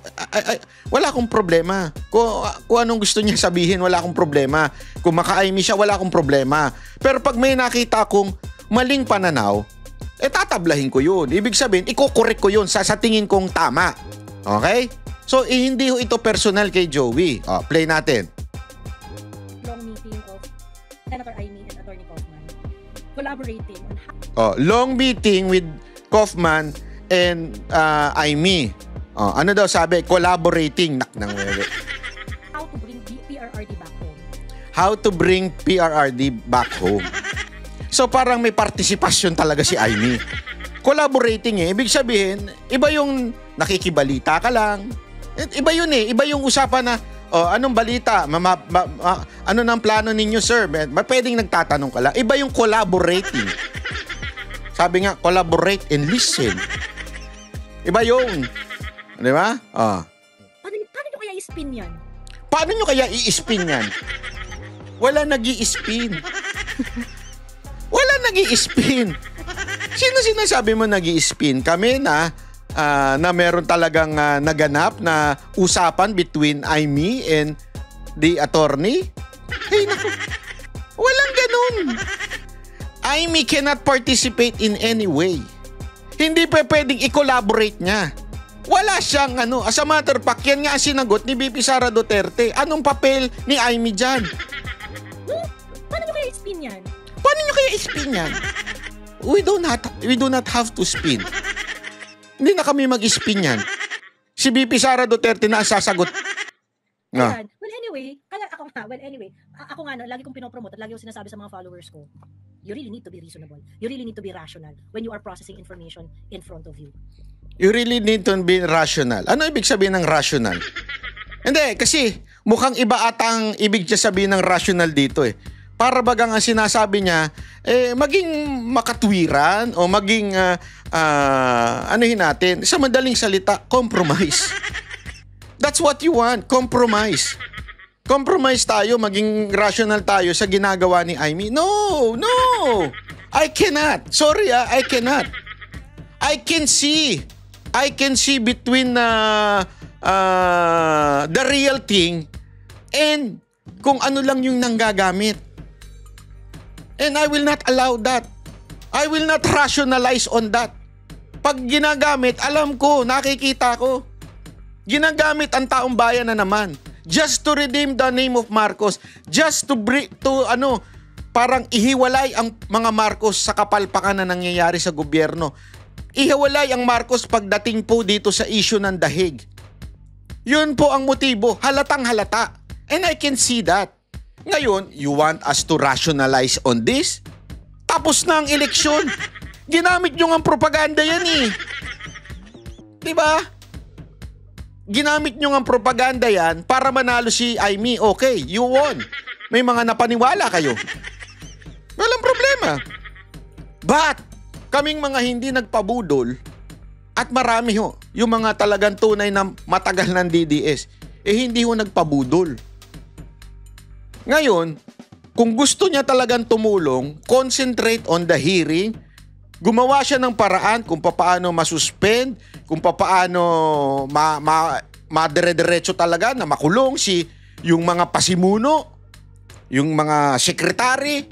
wala akong problema. Kung anong gusto niya sabihin, wala akong problema. Kung maka-aimi siya, wala akong problema. Pero pag may nakita kong maling pananaw, tatablahin ko yun. Ibig sabihin, iko-correct ko yun sa tingin kong tama. Okay? So, hindi ho ito personal kay Joey. Play natin. Long meeting of Senator Amy and Attorney Kaufman collaborating on long meeting with Kaufman and Amy. Ano daw sabi? Collaborating. how to bring PRRD back home. How to bring PRRD back home. So, parang may partisipasyon talaga si Amy. Collaborating Ibig sabihin, iba yung nakikibalita ka lang. Iba yun Iba yung usapan na, anong balita? Ano ng plano ninyo, sir? Pwedeng nagtatanong ka lang. Iba yung collaborating. Sabi nga, collaborate and listen. Iba yun. Di ba? Paano nyo kaya i-spin yan? Paano nyo kaya i-spin yan? Wala nag-i-spin. Wala nag-i-spin. Sino sinasabi mo nag-i-spin? Kami na meron talagang naganap na usapan between Amy and the attorney? Hey, naku. Walang ganun. Amy cannot participate in any way. Hindi pa pwedeng i-collaborate niya. Wala siyang ano. As a matter of fact, yan nga ang sinagot ni VP Sara Duterte. Anong papel ni Amy dyan? Paano nyo kaya i-spin yan? Paano nyo kaya i-spin yan? We do not have to spin. Hindi na kami mag-spin yan. Si VP Sara Duterte na ang sasagot. Ah. Ayan. Well, anyway, ako nga, no, lagi kong pinopromote at lagi kong sinasabi sa mga followers ko, you really need to be reasonable. You really need to be rational when you are processing information in front of you. You really need to be rational. Ano ibig sabihin ng rational? Hindi, kasi mukhang iba atang ibig niya sabihin ng rational dito eh. Para bagang ang sinasabi niya, maging makatwiran o maging, anuhin natin, sa madaling salita, compromise. That's what you want, compromise. Compromise tayo, maging rational tayo sa ginagawa ni Amy. No! I cannot. Sorry I cannot. I can see between the real thing and kung ano lang yung nanggagamit. And I will not allow that. I will not rationalize on that. Pag ginagamit, alam ko, nakikita ko. Ginagamit ang taong bayan na naman. Just to redeem the name of Marcos. Just to parang ihiwalay ang mga Marcos sa kapalpakan na nangyayari sa gobyerno. Ihiwalay ang Marcos pagdating po dito sa issue ng dahig. Yun po ang motibo. Halatang halata. And I can see that. Ngayon, you want us to rationalize on this? Tapos na ang eleksyon. Ginamit nyo ang propaganda yan eh. Diba? Ginamit nyo ang propaganda yan para manalo si Amy. Okay, you won. May mga napaniwala kayo. Walang problema. But, kaming mga hindi nagpabudol at marami ho, yung mga talagang tunay na matagal ng DDS, hindi ho nagpabudol. Ngayon, kung gusto niya talagang tumulong, concentrate on the hearing, gumawa siya ng paraan kung paano masuspend, kung paano madire-diretso talaga na makulong yung mga pasimuno, yung mga sekretary,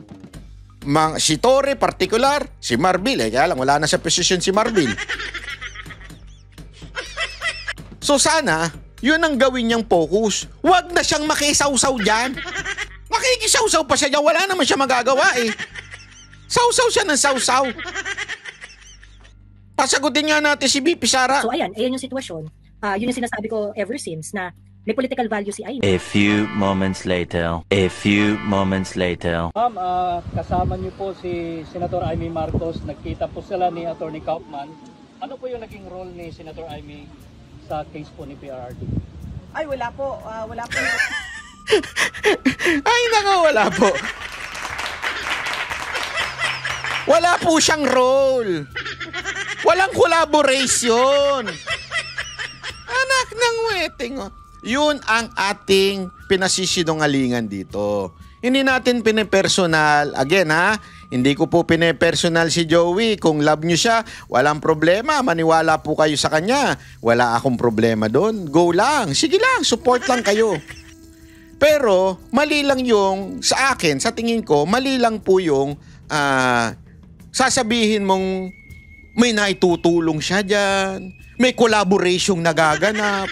si Torre particular, si Marbil, kaya lang wala na sa posisyon si Marbil. So sana, yun ang gawin niyang focus. Huwag na siyang makisawsaw dyan. Makikisawsaw pa siya dyan, wala naman siya magagawa eh. Sawsaw siya ng sawsaw. Pasagutin nga natin si VP Sara. So ayan yung sitwasyon. Yun yung sinasabi ko ever since na may political value si Amy. A few moments later. Ma'am, kasama niyo po si Senator Amy Marcos. Nagkita po sila ni Attorney Kaufman. Ano po yung naging role ni Senator Amy sa case po ni PRRD? Ay, wala po. Wala po. Ay, naka, wala po. Wala po siyang role. Walang collaboration. Anak ng weting. Oh. Yun ang ating pinasisinungalingan dito. Hindi natin pinepersonal. Again ha, hindi ko po pinepersonal si Joey. Kung love nyo siya, walang problema. Maniwala po kayo sa kanya. Wala akong problema doon. Go lang. Sige lang, support lang kayo. Pero mali lang yung, sa akin, sa tingin ko, mali lang po yung sasabihin mong may naitutulong siya dyan, may collaboration nagaganap,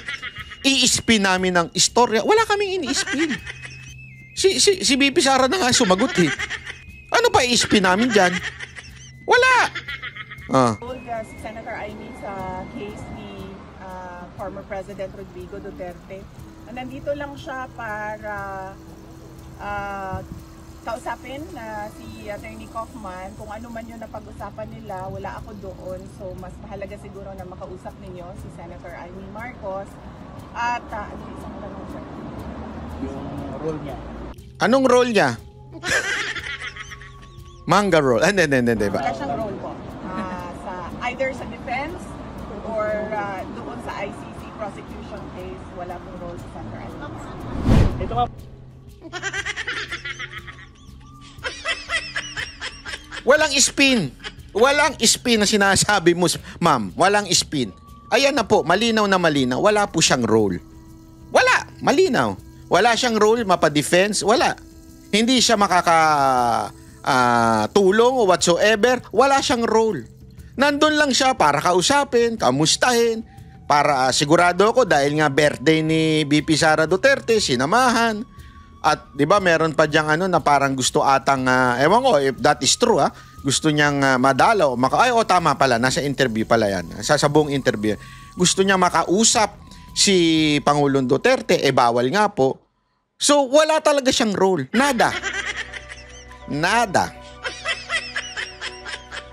i-spin namin ng istorya. Wala kaming ini-spin. Si VP Sara na nga sumagot eh. Ano pa i-spin namin dyan? Wala. Si Senator Amy sa case ni former President Rodrigo Duterte. Nandito lang siya para kausapin si Attorney Kaufman kung ano man yung napag-usapan nila. Wala ako doon, so mas mahalaga siguro na makausap ninyo si Senator Amy Marcos. At isang tanong siya. Yung role niya. Anong role niya? Manga role. Hindi. Wala siyang role po. Either sa defense or doon sa ICC prosecution case, wala pong role si Senator Amy. Ito nga. Walang spin. Walang spin na sinasabi mo, ma'am. Walang spin. Ayan na po, malinaw na malinaw. Wala po siyang role. Wala, malinaw. Wala siyang role, mapa-defense, wala. Hindi siya tulong o whatsoever. Wala siyang role. Nandun lang siya para kausapin, kamustahin, para sigurado ako dahil nga birthday ni VP Sara Duterte, sinamahan. At 'di ba meron pa diyang ano na parang gusto atang ewan ko if that is true gusto niyang madalaw, tama pala, nasa interview pala yan. Sa buong interview. Gusto niya makausap si Pangulong Duterte, bawal nga po. So wala talaga siyang role. Nada.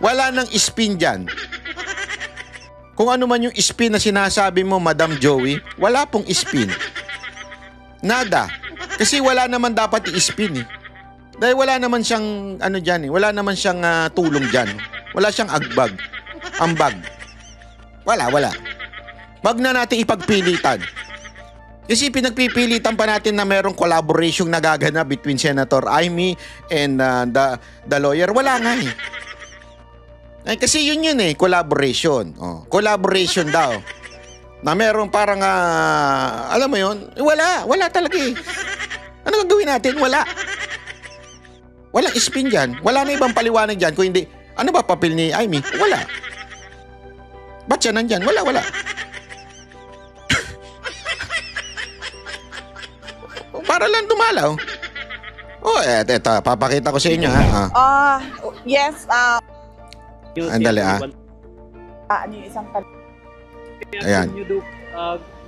Wala nang spin dyan. Kung ano man yung spin na sinasabi mo, Madam Joey, wala pong spin. Nada. Kasi wala naman dapat i-spin eh. Dahil wala naman siyang ano dyan eh. Wala naman siyang tulong dyan. Wala siyang ambag. Wala. Wag na natin ipagpilitan. Kasi pinagpipilitan pa natin na merong collaboration na gaganap between Senator Amy and the lawyer. Wala nga eh. Ay, kasi yun eh, collaboration. Collaboration daw. Na meron parang, alam mo yun, wala talaga eh. Ano gagawin natin? Wala. Walang spin dyan. Wala na ibang paliwanag dyan. Kung hindi, ano ba papel ni Amy? Wala. Ba't siya nandyan? Wala. Para lang dumalaw. Eto, papakita ko sa inyo Yes. Andali Ano yung isang Ayan.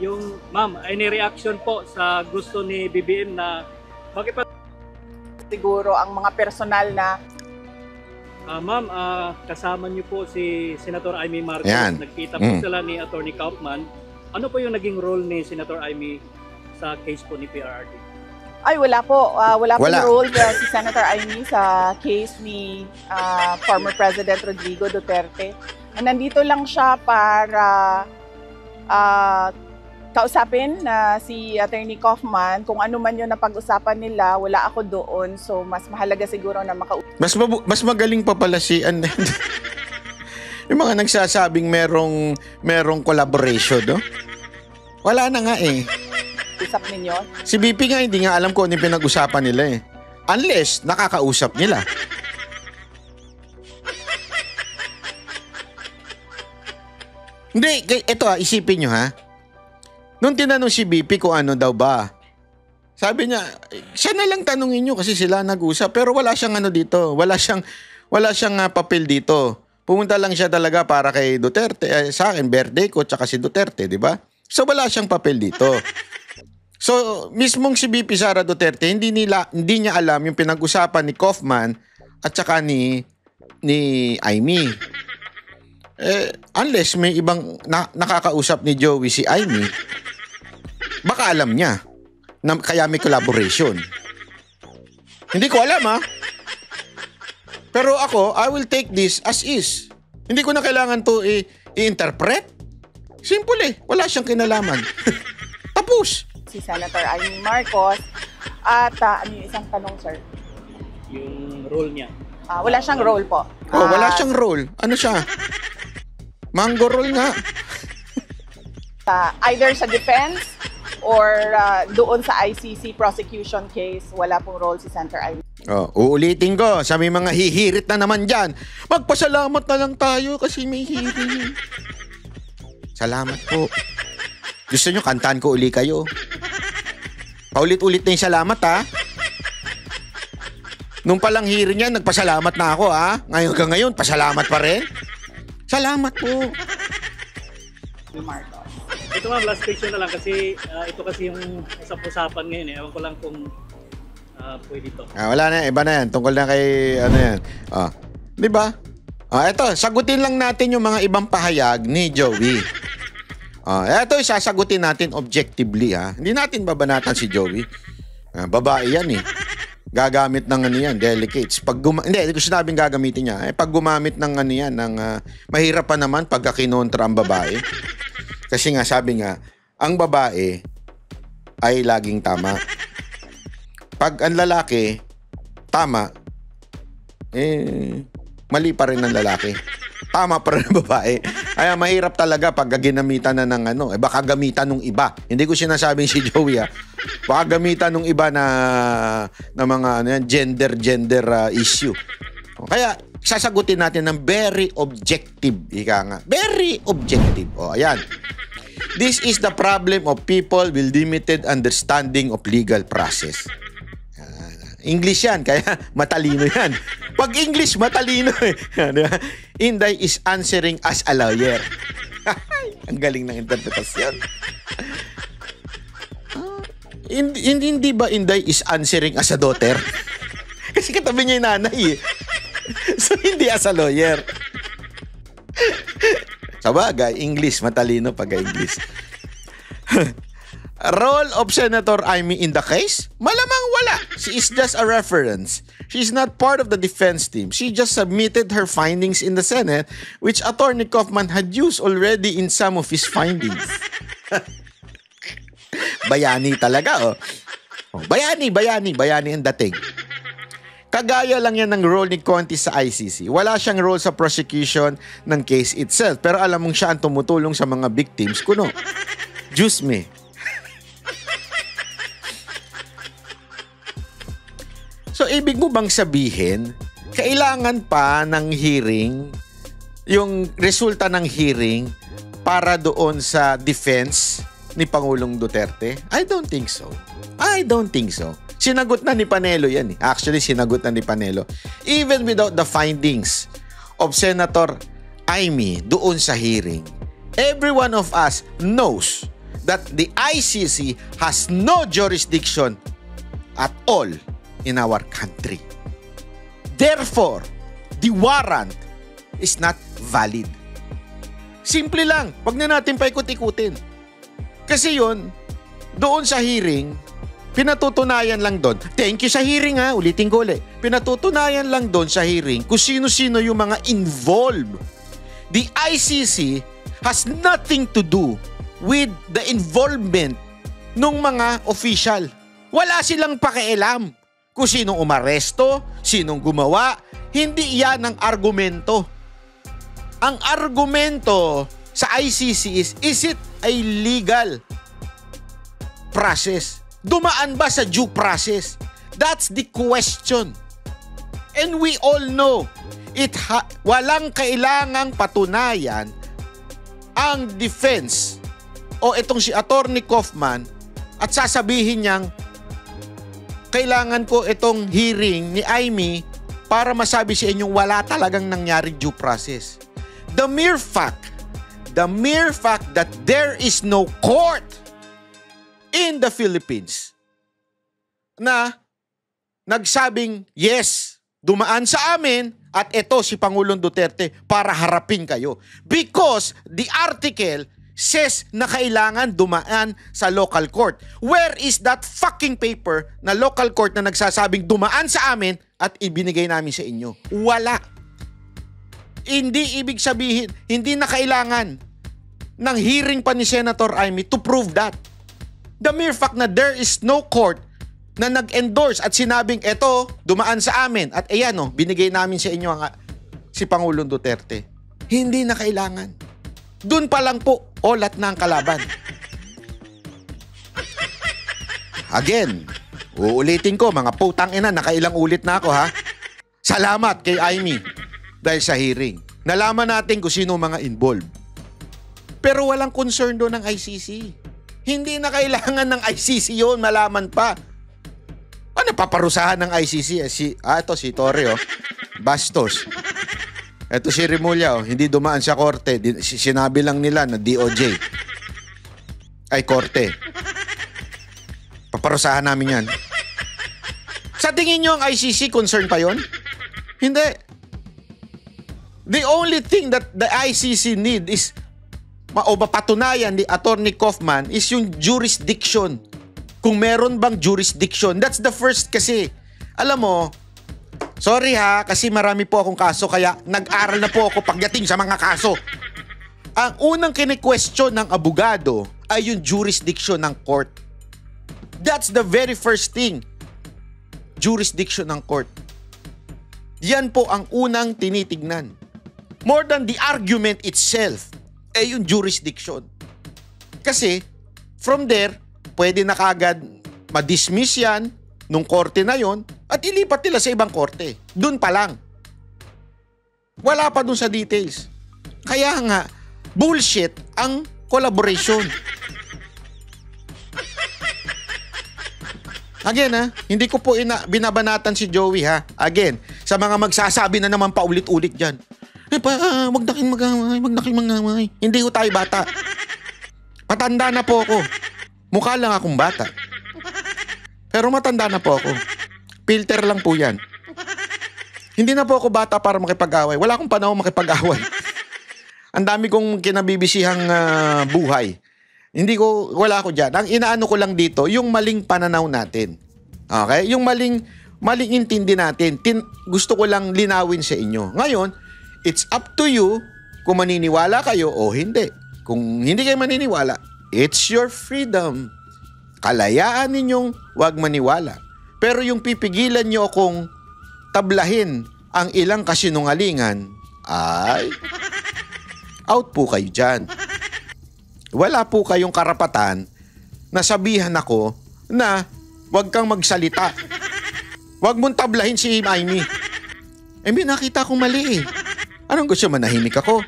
Yung ma'am, any reaction po sa gusto ni BBM na siguro ang mga personal na ma'am, kasama niyo po si Senator Amy Marcos. Ayan. Nagkita po sila ni Attorney Kaufman. Ano po yung naging role ni Senator Amy sa case po ni PRRD? Ay, wala po. Wala Wala. pong role si Senator Amy sa case ni former President Rodrigo Duterte. Nandito lang siya para kausapin si Attorney Kaufman. Kung ano man yun na pag-usapan nila, wala ako doon. So, mas mahalaga siguro na Mas magaling pa pala si yung mga nagsasabing merong collaboration, no? Wala na nga eh. usap ninyo. Si BP nga hindi nga alam ko ano yung pinag-usapan nila eh. Unless nakakausap nila. Hindi, ito isipin nyo Nung tinanong si BP kung ano daw ba, sabi niya, siya na lang tanungin nyo kasi sila nag-usap. Pero wala siyang ano dito, wala siyang papel dito. Pumunta lang siya talaga para kay Duterte. Sa akin, birthday ko, tsaka si Duterte, di ba? So wala siyang papel dito. So, mismong si BP Sara Duterte, hindi niya alam yung pinag-usapan ni Kaufman at saka ni Amy. Unless may ibang nakakausap ni Joey si Amy, baka alam niya na kaya may collaboration. Hindi ko alam Pero ako, I will take this as is. Hindi ko na kailangan to i-interpret. Simple wala siyang kinalaman. Tapos. Si Senator Amy Marcos. At ano yung isang tanong, sir? Yung role niya. Wala siyang role po. Wala siyang role. Ano siya? Mango roll nga. Either sa defense or doon sa ICC prosecution case, wala pong role si Senator Amy. Uulitin ko, sa may mga hihirit na naman dyan, magpasalamat na lang tayo kasi may hearing. Salamat po. Gusto nyo, kantaan ko uli kayo. Paulit-ulit na yung salamat Nung palang hearing yan, nagpasalamat na ako Ngayon, pasalamat pa rin. Salamat po. Marcos. Ito ma'am, last question na lang kasi ito kasi yung usap-usapan ngayon Ewan ko lang kung pwede ito. Wala na, iba na yan. Tungkol na kay ano yan. Di ba? Ito, sagutin lang natin yung mga ibang pahayag ni Joey. Ito, sasagutin natin objectively Hindi natin babanatan si Joey. Babae yan Gagamit ng ano yan, delicates. Hindi ko sinabing gagamitin niya. Pag gumamit ng ano yan, mahirap pa naman pagka kinontra ang babae. Kasi nga, sabi nga, ang babae ay laging tama. Pag ang lalaki, tama, mali pa rin ang lalaki. Tama pa rin ang babae. Kaya mahirap talaga pag ginamitan na ng ano. Baka gamitan ng iba. Hindi ko sinasabing si Joey Baka gamitan ng iba na mga ano yan, gender issue. Kaya sasagutin natin ng very objective. Ika nga. Very objective. O, ayan. This is the problem of people with limited understanding of legal process. English yan, kaya matalino yan. Pag English, matalino eh. Inday is answering as a lawyer. Ang galing ng interpretasyon. Hindi ba Inday is answering as a daughter? Kasi katabi niya yung nanay eh. So, hindi as a lawyer. Sabagay, English, matalino pag English. Role of Senator Amy in the case? Malamang wala. She is just a reference. She's not part of the defense team. She just submitted her findings in the Senate, which Attorney Kaufman had used already in some of his findings. Bayani talaga, oh. Bayani ang dating. Kagaya lang yan ng role ni Conti sa ICC. Wala siyang role sa prosecution ng case itself. Pero alam mong siya ang tumutulong sa mga victims kuno. Juice me. So, ibig mo bang sabihin, kailangan pa ng hearing, yung resulta ng hearing, para doon sa defense ni Pangulong Duterte? I don't think so. Sinagot na ni Panelo yan eh. Actually, sinagot na ni Panelo. Even without the findings of Senator Amy doon sa hearing, every one of us knows that the ICC has no jurisdiction at all in our country. Therefore, the warrant is not valid. Simple lang. Wag na natin paikot-ikutin. Kasi yun, doon sa hearing, pinatutunayan lang doon. Thank you sa hearing ha, ulitin ko ulit. Pinatutunayan lang doon sa hearing kung sino-sino yung mga involved. The ICC has nothing to do with the involvement ng mga official. Wala silang pakialam kung sinong umaresto, sinong gumawa. Hindi yan ang argumento. Ang argumento sa ICC is it a legal process? Dumaan ba sa due process? That's the question. And we all know, walang kailangang patunayan ang defense o itong si Attorney Kaufman at sasabihin niyang kailangan ko itong hearing ni Amy para masabi sa inyong wala talagang nangyari due process. The mere fact that there is no court in the Philippines na nagsabing, yes, dumaan sa amin at ito si Pangulong Duterte para harapin kayo. Because the article says na kailangan dumaan sa local court. Where is that fucking paper na local court na nagsasabing dumaan sa amin at ibinigay namin sa inyo? Wala. Hindi ibig sabihin, hindi na kailangan ng hearing pa ni Senator Amy to prove that. The mere fact na there is no court na nag-endorse at sinabing eto, dumaan sa amin at ayan o, binigay namin sa inyo si Pangulong Duterte. Hindi na kailangan. Doon pa lang po, olat na ang kalaban. Again, uulitin ko, mga putang ina, nakailang ulit na ako ha. Salamat kay Amy dahil sa hearing. Nalaman natin kung sino mga involved. Pero walang concern doon ng ICC. Hindi na kailangan ng ICC yun, malaman pa. Ano paparusahan ng ICC? Ito si Torre, oh. Bastos. Ito si Remulla, oh. Hindi dumaan sa korte. Sinabi lang nila na DOJ. Ay, korte. Paparusahan namin yan. Sa tingin nyo ang ICC, concern pa yon? Hindi. The only thing that the ICC need is o mapatunayan ni Attorney Kaufman is yung jurisdiction. Kung meron bang jurisdiction. That's the first kasi. Alam mo, sorry ha, kasi marami po akong kaso kaya nag-aral na po ako pagdating sa mga kaso. Ang unang kine-question ng abogado ay yung jurisdiction ng court. That's the very first thing. Jurisdiction ng court. Yan po ang unang tinitignan. More than the argument itself, ay yung jurisdiction. Kasi, from there, pwede na kagad ma-dismiss yan nung korte na yon at ilipat nila sa ibang korte. Doon pa lang. Wala pa dun sa details. Kaya nga, bullshit ang collaboration. Again hindi ko po binabanatan si Joey Again, sa mga magsasabi na naman paulit-ulit dyan. Wag na kayong mag-away. Hindi ko tayo bata. Matanda na po ako. Mukha lang akong bata. Pero matanda na po ako. Filter lang po yan. Hindi na po ako bata para makipag-away. Wala akong panahon makipag-away. Ang dami kong kinabibisihang buhay. Wala ako dyan. Ang inaano ko lang dito, yung maling pananaw natin. Okay? Yung maling intindi natin. Gusto ko lang linawin sa inyo. Ngayon, it's up to you kung maniniwala kayo o hindi. Kung hindi kayo maniniwala, it's your freedom. Kalayaan ninyong wag maniwala. Pero yung pipigilan nyo akong tablahin ang ilang kasinungalingan, ay out po kayo dyan. Wala po kayong karapatan na sabihan ako na wag kang magsalita. Wag mong tablahin si Amy. May nakita akong mali Anong gusto, manahimik ako?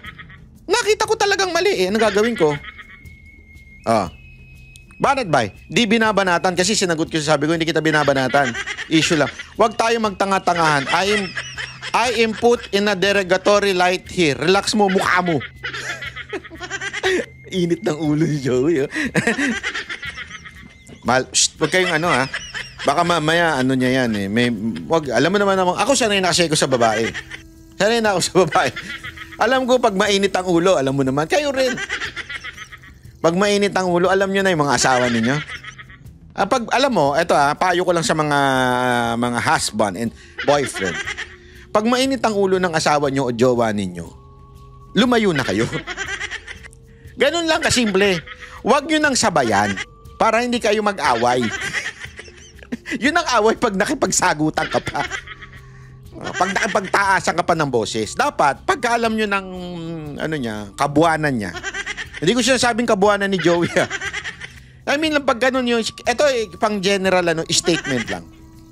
Nakita ko talagang mali Anong gagawin ko? Banat bay, di binabanatan kasi sinagot ko, sabi ko hindi kita binabanatan. Issue lang. Wag tayo magtanga-tangahan. I am put in a derogatory light here. Relax mo, mukha mo. Init ng ulo ni Joey. Wag kayong Baka mamaya niya yan wag, alam mo naman ako sanay na kasi ko sa babae. Sanay na ako sa babae. Alam ko pag mainit ang ulo, alam mo naman, kayo rin. Pag mainit ang ulo, alam nyo na yung mga asawa ninyo. Alam mo, eto payo ko lang sa mga husband and boyfriend. Pag mainit ang ulo ng asawa nyo o jowa ninyo, lumayo na kayo. Ganun lang kasimple. Huwag nyo nang sabayan para hindi kayo mag-away. Yun ang away pag nakipagsagutan ka pa. Pag nakipagtaasan ka pa ng boses. Dapat, pagka alam nyo ng kabuanan niya. Hindi ko sinasabing kabuanan ni Joey I mean lang pag ganun yun. Ito pang general statement lang.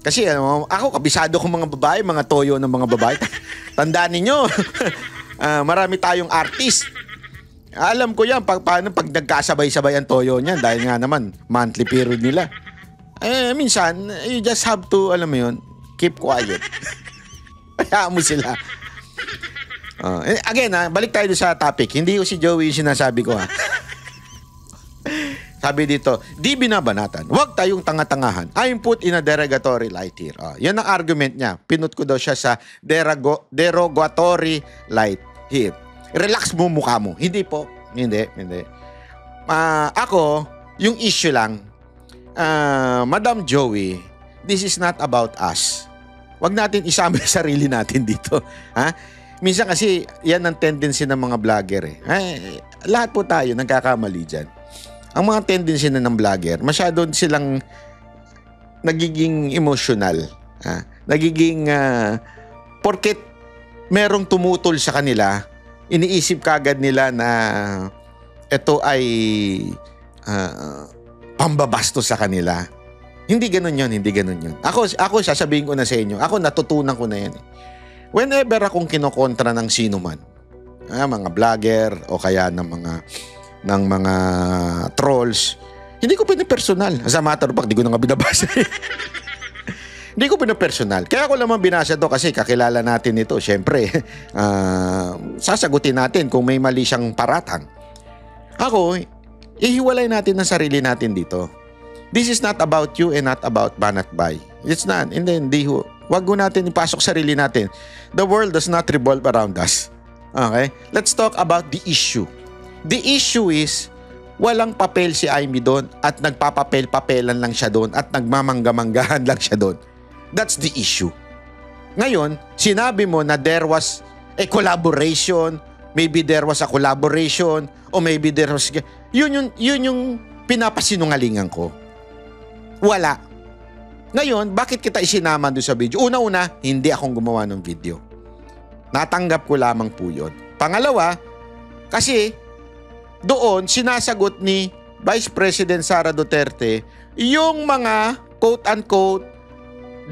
Kasi ako, kabisado ko mga babae, mga toyo ng mga babae. Tandaan ninyo, marami tayong artist. Alam ko yan, paano pag nagkasabay-sabay ang toyo niyan, dahil nga naman, monthly period nila. Minsan, you just have to, alam mo yun, keep quiet. Hayaan mo sila. Again, balik tayo sa topic. Hindi ko si Joey sinasabi ko Sabi dito, di binabanatan. Huwag tayong tanga-tangahan. I'm put in a derogatory light here. Yan ang argument niya. Pinut ko daw siya sa derogatory light here. Relax mo mukha mo. Hindi po. Hindi. Ako, yung issue lang, Madam Joey, this is not about us. Huwag natin isama yung sarili natin dito. Minsan kasi, yan ang tendency ng mga vlogger lahat po tayo nagkakamali dyan. Ang mga tendency na ng vlogger, masyado silang nagiging emotional. Nagiging, porket merong tumutol sa kanila, iniisip kagad nila na ito ay pambabastos sa kanila. Hindi ganun yun. Ako sasabihin ko na sa inyo, ako natutunan ko na yan. Whenever akong kinokontra ng sino man, mga vlogger o kaya ng mga trolls, hindi ko pinapersonal. As a matter of fact, di ko na nga binabasa. Hindi ko pinapersonal. Kaya ko naman binasa to kasi kakilala natin ito. Siyempre, sasagutin natin kung may mali siyang paratang. Ako, ihiwalay natin ang sarili natin dito. This is not about you and not about Banat Bay. It's not. And then, wag ko natin ipasok sarili natin. The world does not revolve around us. Okay? Let's talk about the issue. The issue is, walang papel si Amy doon at nagpapapel-papelan lang siya doon at nagmamangga-manggahan lang siya doon. That's the issue. Ngayon, sinabi mo na there was a collaboration, maybe there was a collaboration, o maybe there was... Yun yung pinapasinungalingan ko. Wala. Ngayon, bakit kita isinama doon sa video? Una-una, hindi akong gumawa ng video. Natanggap ko lamang po yun. Pangalawa, kasi doon sinasagot ni Vice President Sara Duterte yung mga quote-unquote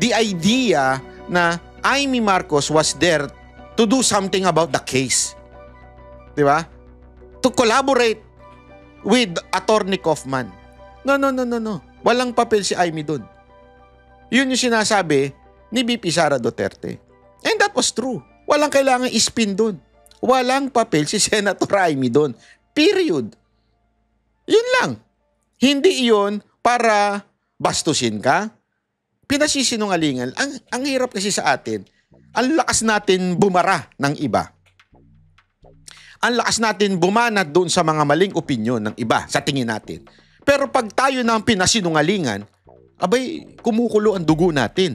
the idea na Amy Marcos was there to do something about the case. Di ba? To collaborate with Attorney Kaufman. No. Walang papel si Amy doon. Yun yung sinasabi ni VP Sara Duterte. And that was true. Walang kailangan ispin doon. Walang papel si Senator Amy doon. Period. Yun lang. Hindi yun para bastusin ka. Pinasisinungalingan. Ang hirap kasi sa atin, ang lakas natin bumara ng iba. Ang lakas natin bumanat doon sa mga maling opinyon ng iba sa tingin natin. Pero pag tayo na ang pinasinungalingan, abay, kumukulo ang dugo natin.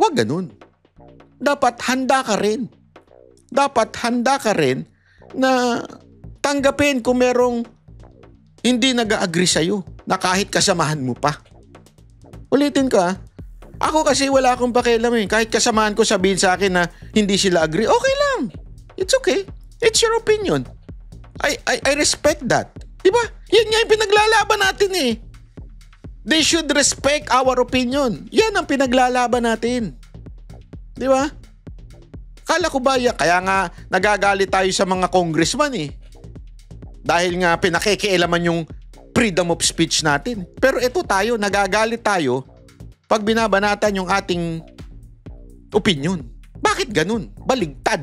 Huwag ganun. Dapat handa ka rin. Dapat handa ka rin na tanggapin kung merong hindi nag-agree sa'yo na kahit kasamahan mo pa. Ulitin ko Ako kasi wala akong pakialam eh. Kahit kasamahan ko sabihin sa akin na hindi sila agree, okay lang. It's okay. It's your opinion. I respect that. Diba? Yan nga yung pinaglalaban natin eh. They should respect our opinion. Yan ang pinaglalaban natin. Diba? Kala ko ba kaya nga nagagalit tayo sa mga congressman eh. Dahil nga pinakikialaman yung freedom of speech natin. Pero ito tayo, nagagalit tayo pag binabanatan yung ating opinion. Bakit ganun? Baligtad.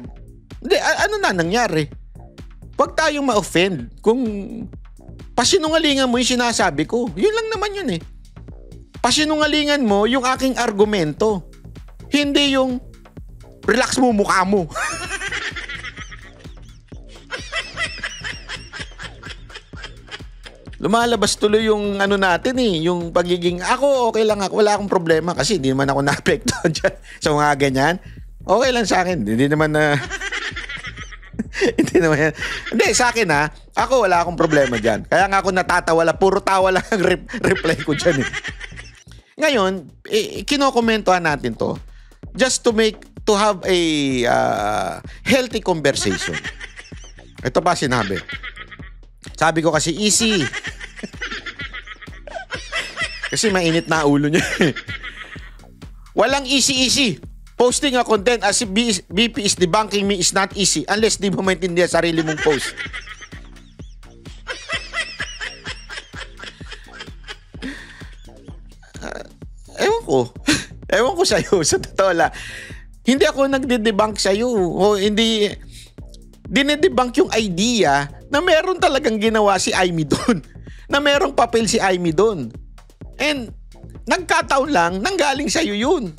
Hindi, ano na nangyari? Pag tayong ma-offend, kung pasinungalingan mo yung sinasabi ko, yun lang naman yun eh. Pasinungalingan mo yung aking argumento. Hindi yung relax mo mukha mo. Lumalabas tuloy yung ano natin eh, yung pagiging ako okay lang ako, wala akong problema kasi hindi naman ako na-apektuhan dyan sa mga ganyan. Okay lang sa akin, hindi naman na hindi naman yan. Hindi, sa akin ako wala akong problema dyan. Kaya nga ako natatawala, puro tawa lang ang reply ko dyan eh. Ngayon, kinokomentohan natin to just to have a healthy conversation. Ito pa sinabi. Sabi ko kasi easy. Kasi mainit na ulo niya. Walang easy. Posting a content as if BP is debunking me is not easy unless di mo maintindihan sarili mong post. Ewan ko sa'yo, sa totoo lang. Hindi ako nagde-debunk sa'yo. O hindi, dinedebunk yung idea na meron talagang ginawa si Amy doon. Na merong papel si Amy doon. And nagkataon lang, nanggaling sa'yo yun.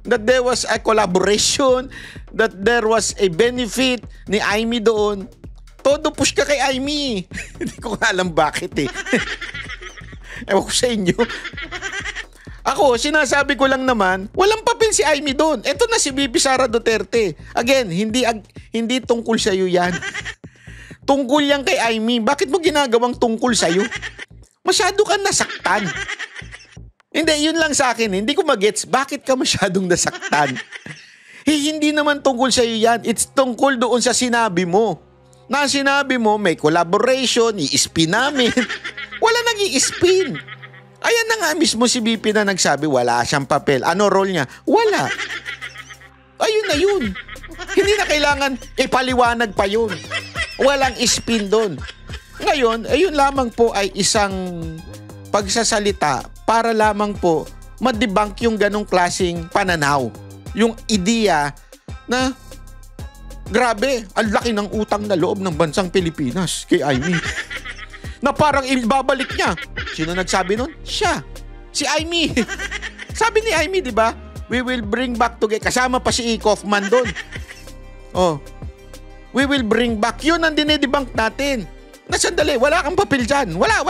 That there was a collaboration, that there was a benefit ni Amy doon. Todo push ka kay Amy. Hindi ko alam bakit eh. Ewan ko sa inyo. Ako, sinasabi ko lang naman, walang papel si Amy doon. Ito na si VP Sara Duterte. Again, hindi tungkol sa'yo yan. Tungkol yan kay Amy. Bakit mo ginagawang tungkol sa'yo? Masyado ka nasaktan. Hindi, yun lang sa akin. Hindi ko magets, bakit ka masyadong nasaktan? Hindi naman tungkol sa'yo yan. It's tungkol doon sa sinabi mo. Na sinabi mo, may collaboration, i-spin namin. Wala nang i-spin. Ayan na nga mismo si BP na nagsabi, wala siyang papel. Ano role niya? Wala. Ayun na yun. Hindi na kailangan ipaliwanag pa yun. Walang spin doon. Ngayon, ayun lamang po ay isang pagsasalita para lamang po ma-debunk yung ganong klaseng pananaw. Yung ideya na grabe, ang laki ng utang na loob ng bansang Pilipinas kay Amy. Na parang ibabalik niya. Sino nagsabi nun? Siya. Si Amy. Sabi ni Amy, di ba? We will bring back together. Kasama pa si E. Kaufman doon. Oh. We will bring back. Yun ang dinidebunk natin. Na sandali, wala kang papel dyan. Wala.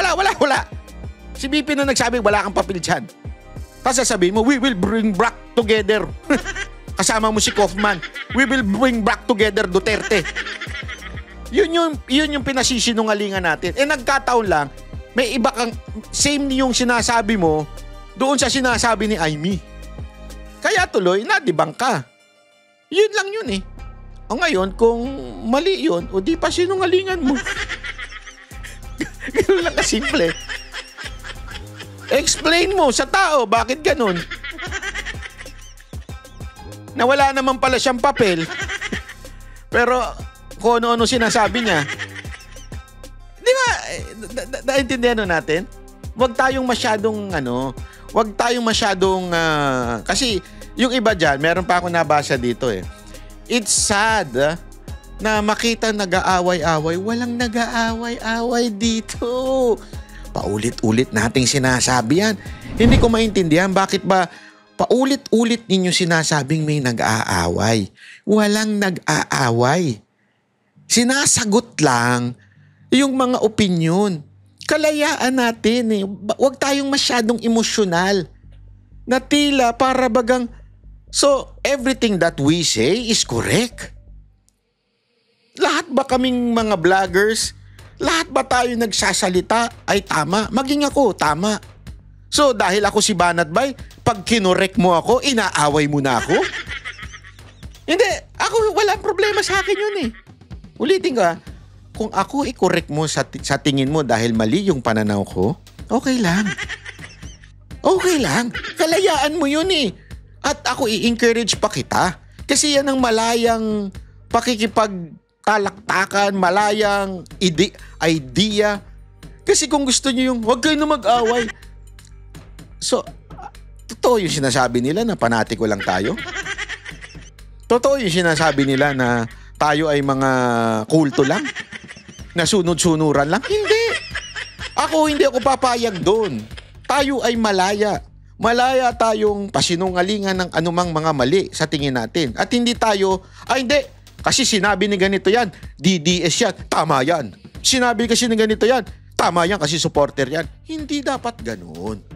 Si BP na nagsabi, wala kang papel dyan. Tapos sasabihin mo, we will bring back together. Kasama mo si Kaufman. We will bring back together Duterte. Yun yung pinasisinungalingan natin. Nagkataon lang, may iba kang, same yung sinasabi mo doon sa sinasabi ni Amy. Kaya tuloy, na-debunk ka. Yun lang yun eh. O ngayon, kung mali yun, o di pa sinungalingan mo. Ganun lang kasimple. Explain mo sa tao, bakit ganun? Na wala naman pala siyang papel. Pero kung ano-ano sinasabi niya. Di ba, naintindihan natin? Huwag tayong masyadong, kasi yung iba dyan, meron pa ako nabasa dito eh. It's sad na makita nag-aaway-away. Walang nag-aaway-away dito. Paulit-ulit nating sinasabi yan. Hindi ko maintindihan bakit ba paulit-ulit ninyo sinasabing may nag-aaway. Walang nag-aaway. Sinasagot lang yung mga opinyon. Kalayaan natin eh. Huwag tayong masyadong emosyonal. Na tila para bagang, so everything that we say is correct. Lahat ba kaming mga vloggers, lahat ba tayo nagsasalita ay tama? Maging ako, tama. So dahil ako si Banat Bay, pag kinorek mo ako, inaaway mo na ako? Hindi, ako walang problema sa akin yun eh. Ulitin ko kung ako i-correct mo sa tingin mo dahil mali yung pananaw ko, okay lang. Okay lang. Kalayaan mo yun eh. At ako i-encourage pa kita. Kasi yan ang malayang pakikipagtalaktakan, malayang idea. Kasi kung gusto nyo yung, huwag kayo na mag-away. So, totoo yung sinasabi nila na panatiko lang tayo? Totoo yung sinasabi nila na tayo ay mga kulto lang? Na sunod-sunuran lang? Hindi. Hindi ako papayag doon. Tayo ay malaya. Malaya tayong pasinungalingan ng anumang mga mali sa tingin natin. At hindi tayo, hindi. Kasi sinabi ni ganito yan, DDS yan, tama yan. Sinabi kasi ni ganito yan, tama yan kasi supporter yan. Hindi dapat ganun.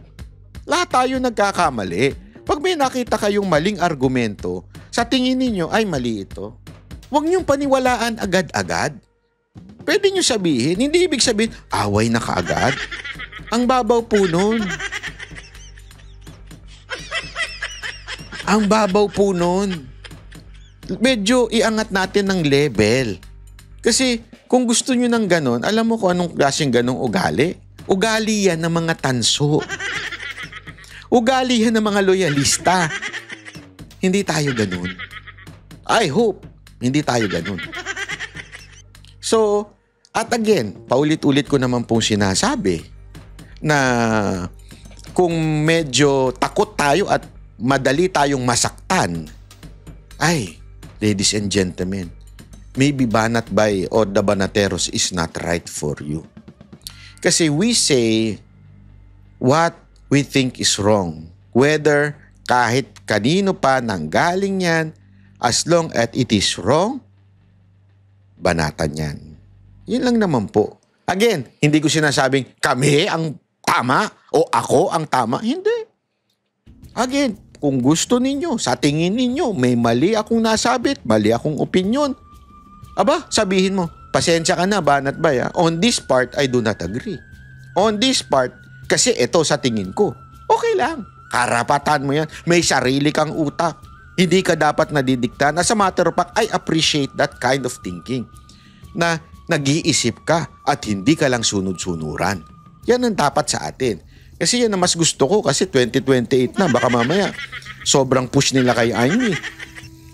Lahat tayo nagkakamali. Pag may nakita kayong maling argumento, sa tingin ninyo ay mali ito, huwag niyong paniwalaan agad-agad. Pwede niyo sabihin, hindi ibig sabihin, away na kaagad. Ang babaw po nun. Ang babaw po nun. Medyo iangat natin ng level. Kasi kung gusto nyo ng ganon, alam mo kung anong klaseng ganong ugali? Ugali yan ng mga tanso. Ugali yan ng mga loyalista. Hindi tayo ganon. I hope hindi tayo ganon. So, at again, paulit-ulit ko naman pong sinasabi na kung medyo takot tayo at madali tayong masaktan, ay, ladies and gentlemen, maybe Banat Bay or the Banateros is not right for you. Kasi we say what we think is wrong. Whether kahit kanino pa nanggaling yan, as long as it is wrong, banatan yan. Yun lang naman po. Again, hindi ko sinasabing kami ang tama o ako ang tama. Hindi. Again, kung gusto ninyo, sa tingin ninyo, may mali akong nasabit, mali akong opinion. Aba, sabihin mo, pasensya ka na, Banat Bay. On this part, I do not agree. On this part, kasi ito sa tingin ko. Okay lang. Karapatan mo yan. May sarili kang utak. Hindi ka dapat nadidiktahan. As a matter of fact, I appreciate that kind of thinking. Na nag-iisip ka at hindi ka lang sunod-sunuran. Yan ang dapat sa atin. Kasi yan ang mas gusto ko kasi 2028 na. Baka mamaya, sobrang push nila kay Aimee.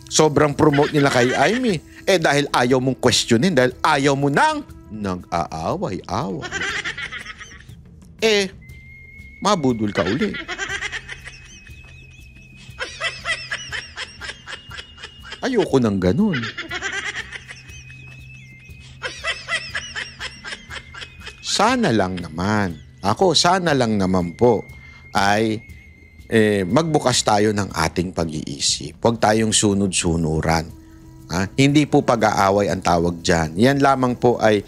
Sobrang promote nila kay Aimee. Dahil ayaw mong questionin, dahil ayaw mo nang nag-aaway-away. Mabudol ka uli. Ayoko nang ganun. Sana lang naman, sana lang naman po ay magbukas tayo ng ating pag-iisip. Huwag tayong sunod-sunuran. Hindi po pag-aaway ang tawag dyan. Yan lamang po ay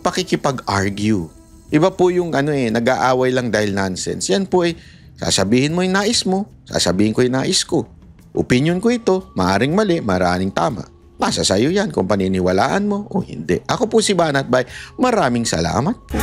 pakikipag-argue. Iba po yung nag-aaway lang dahil nonsense. Yan po ay sasabihin mo yung nais mo, sasabihin ko yung nais ko. Opinion ko ito, maaring mali, maraming tama. Nasa sayo yan kung paniniwalaan mo o hindi. Ako po si Banat Bay. Maraming salamat po.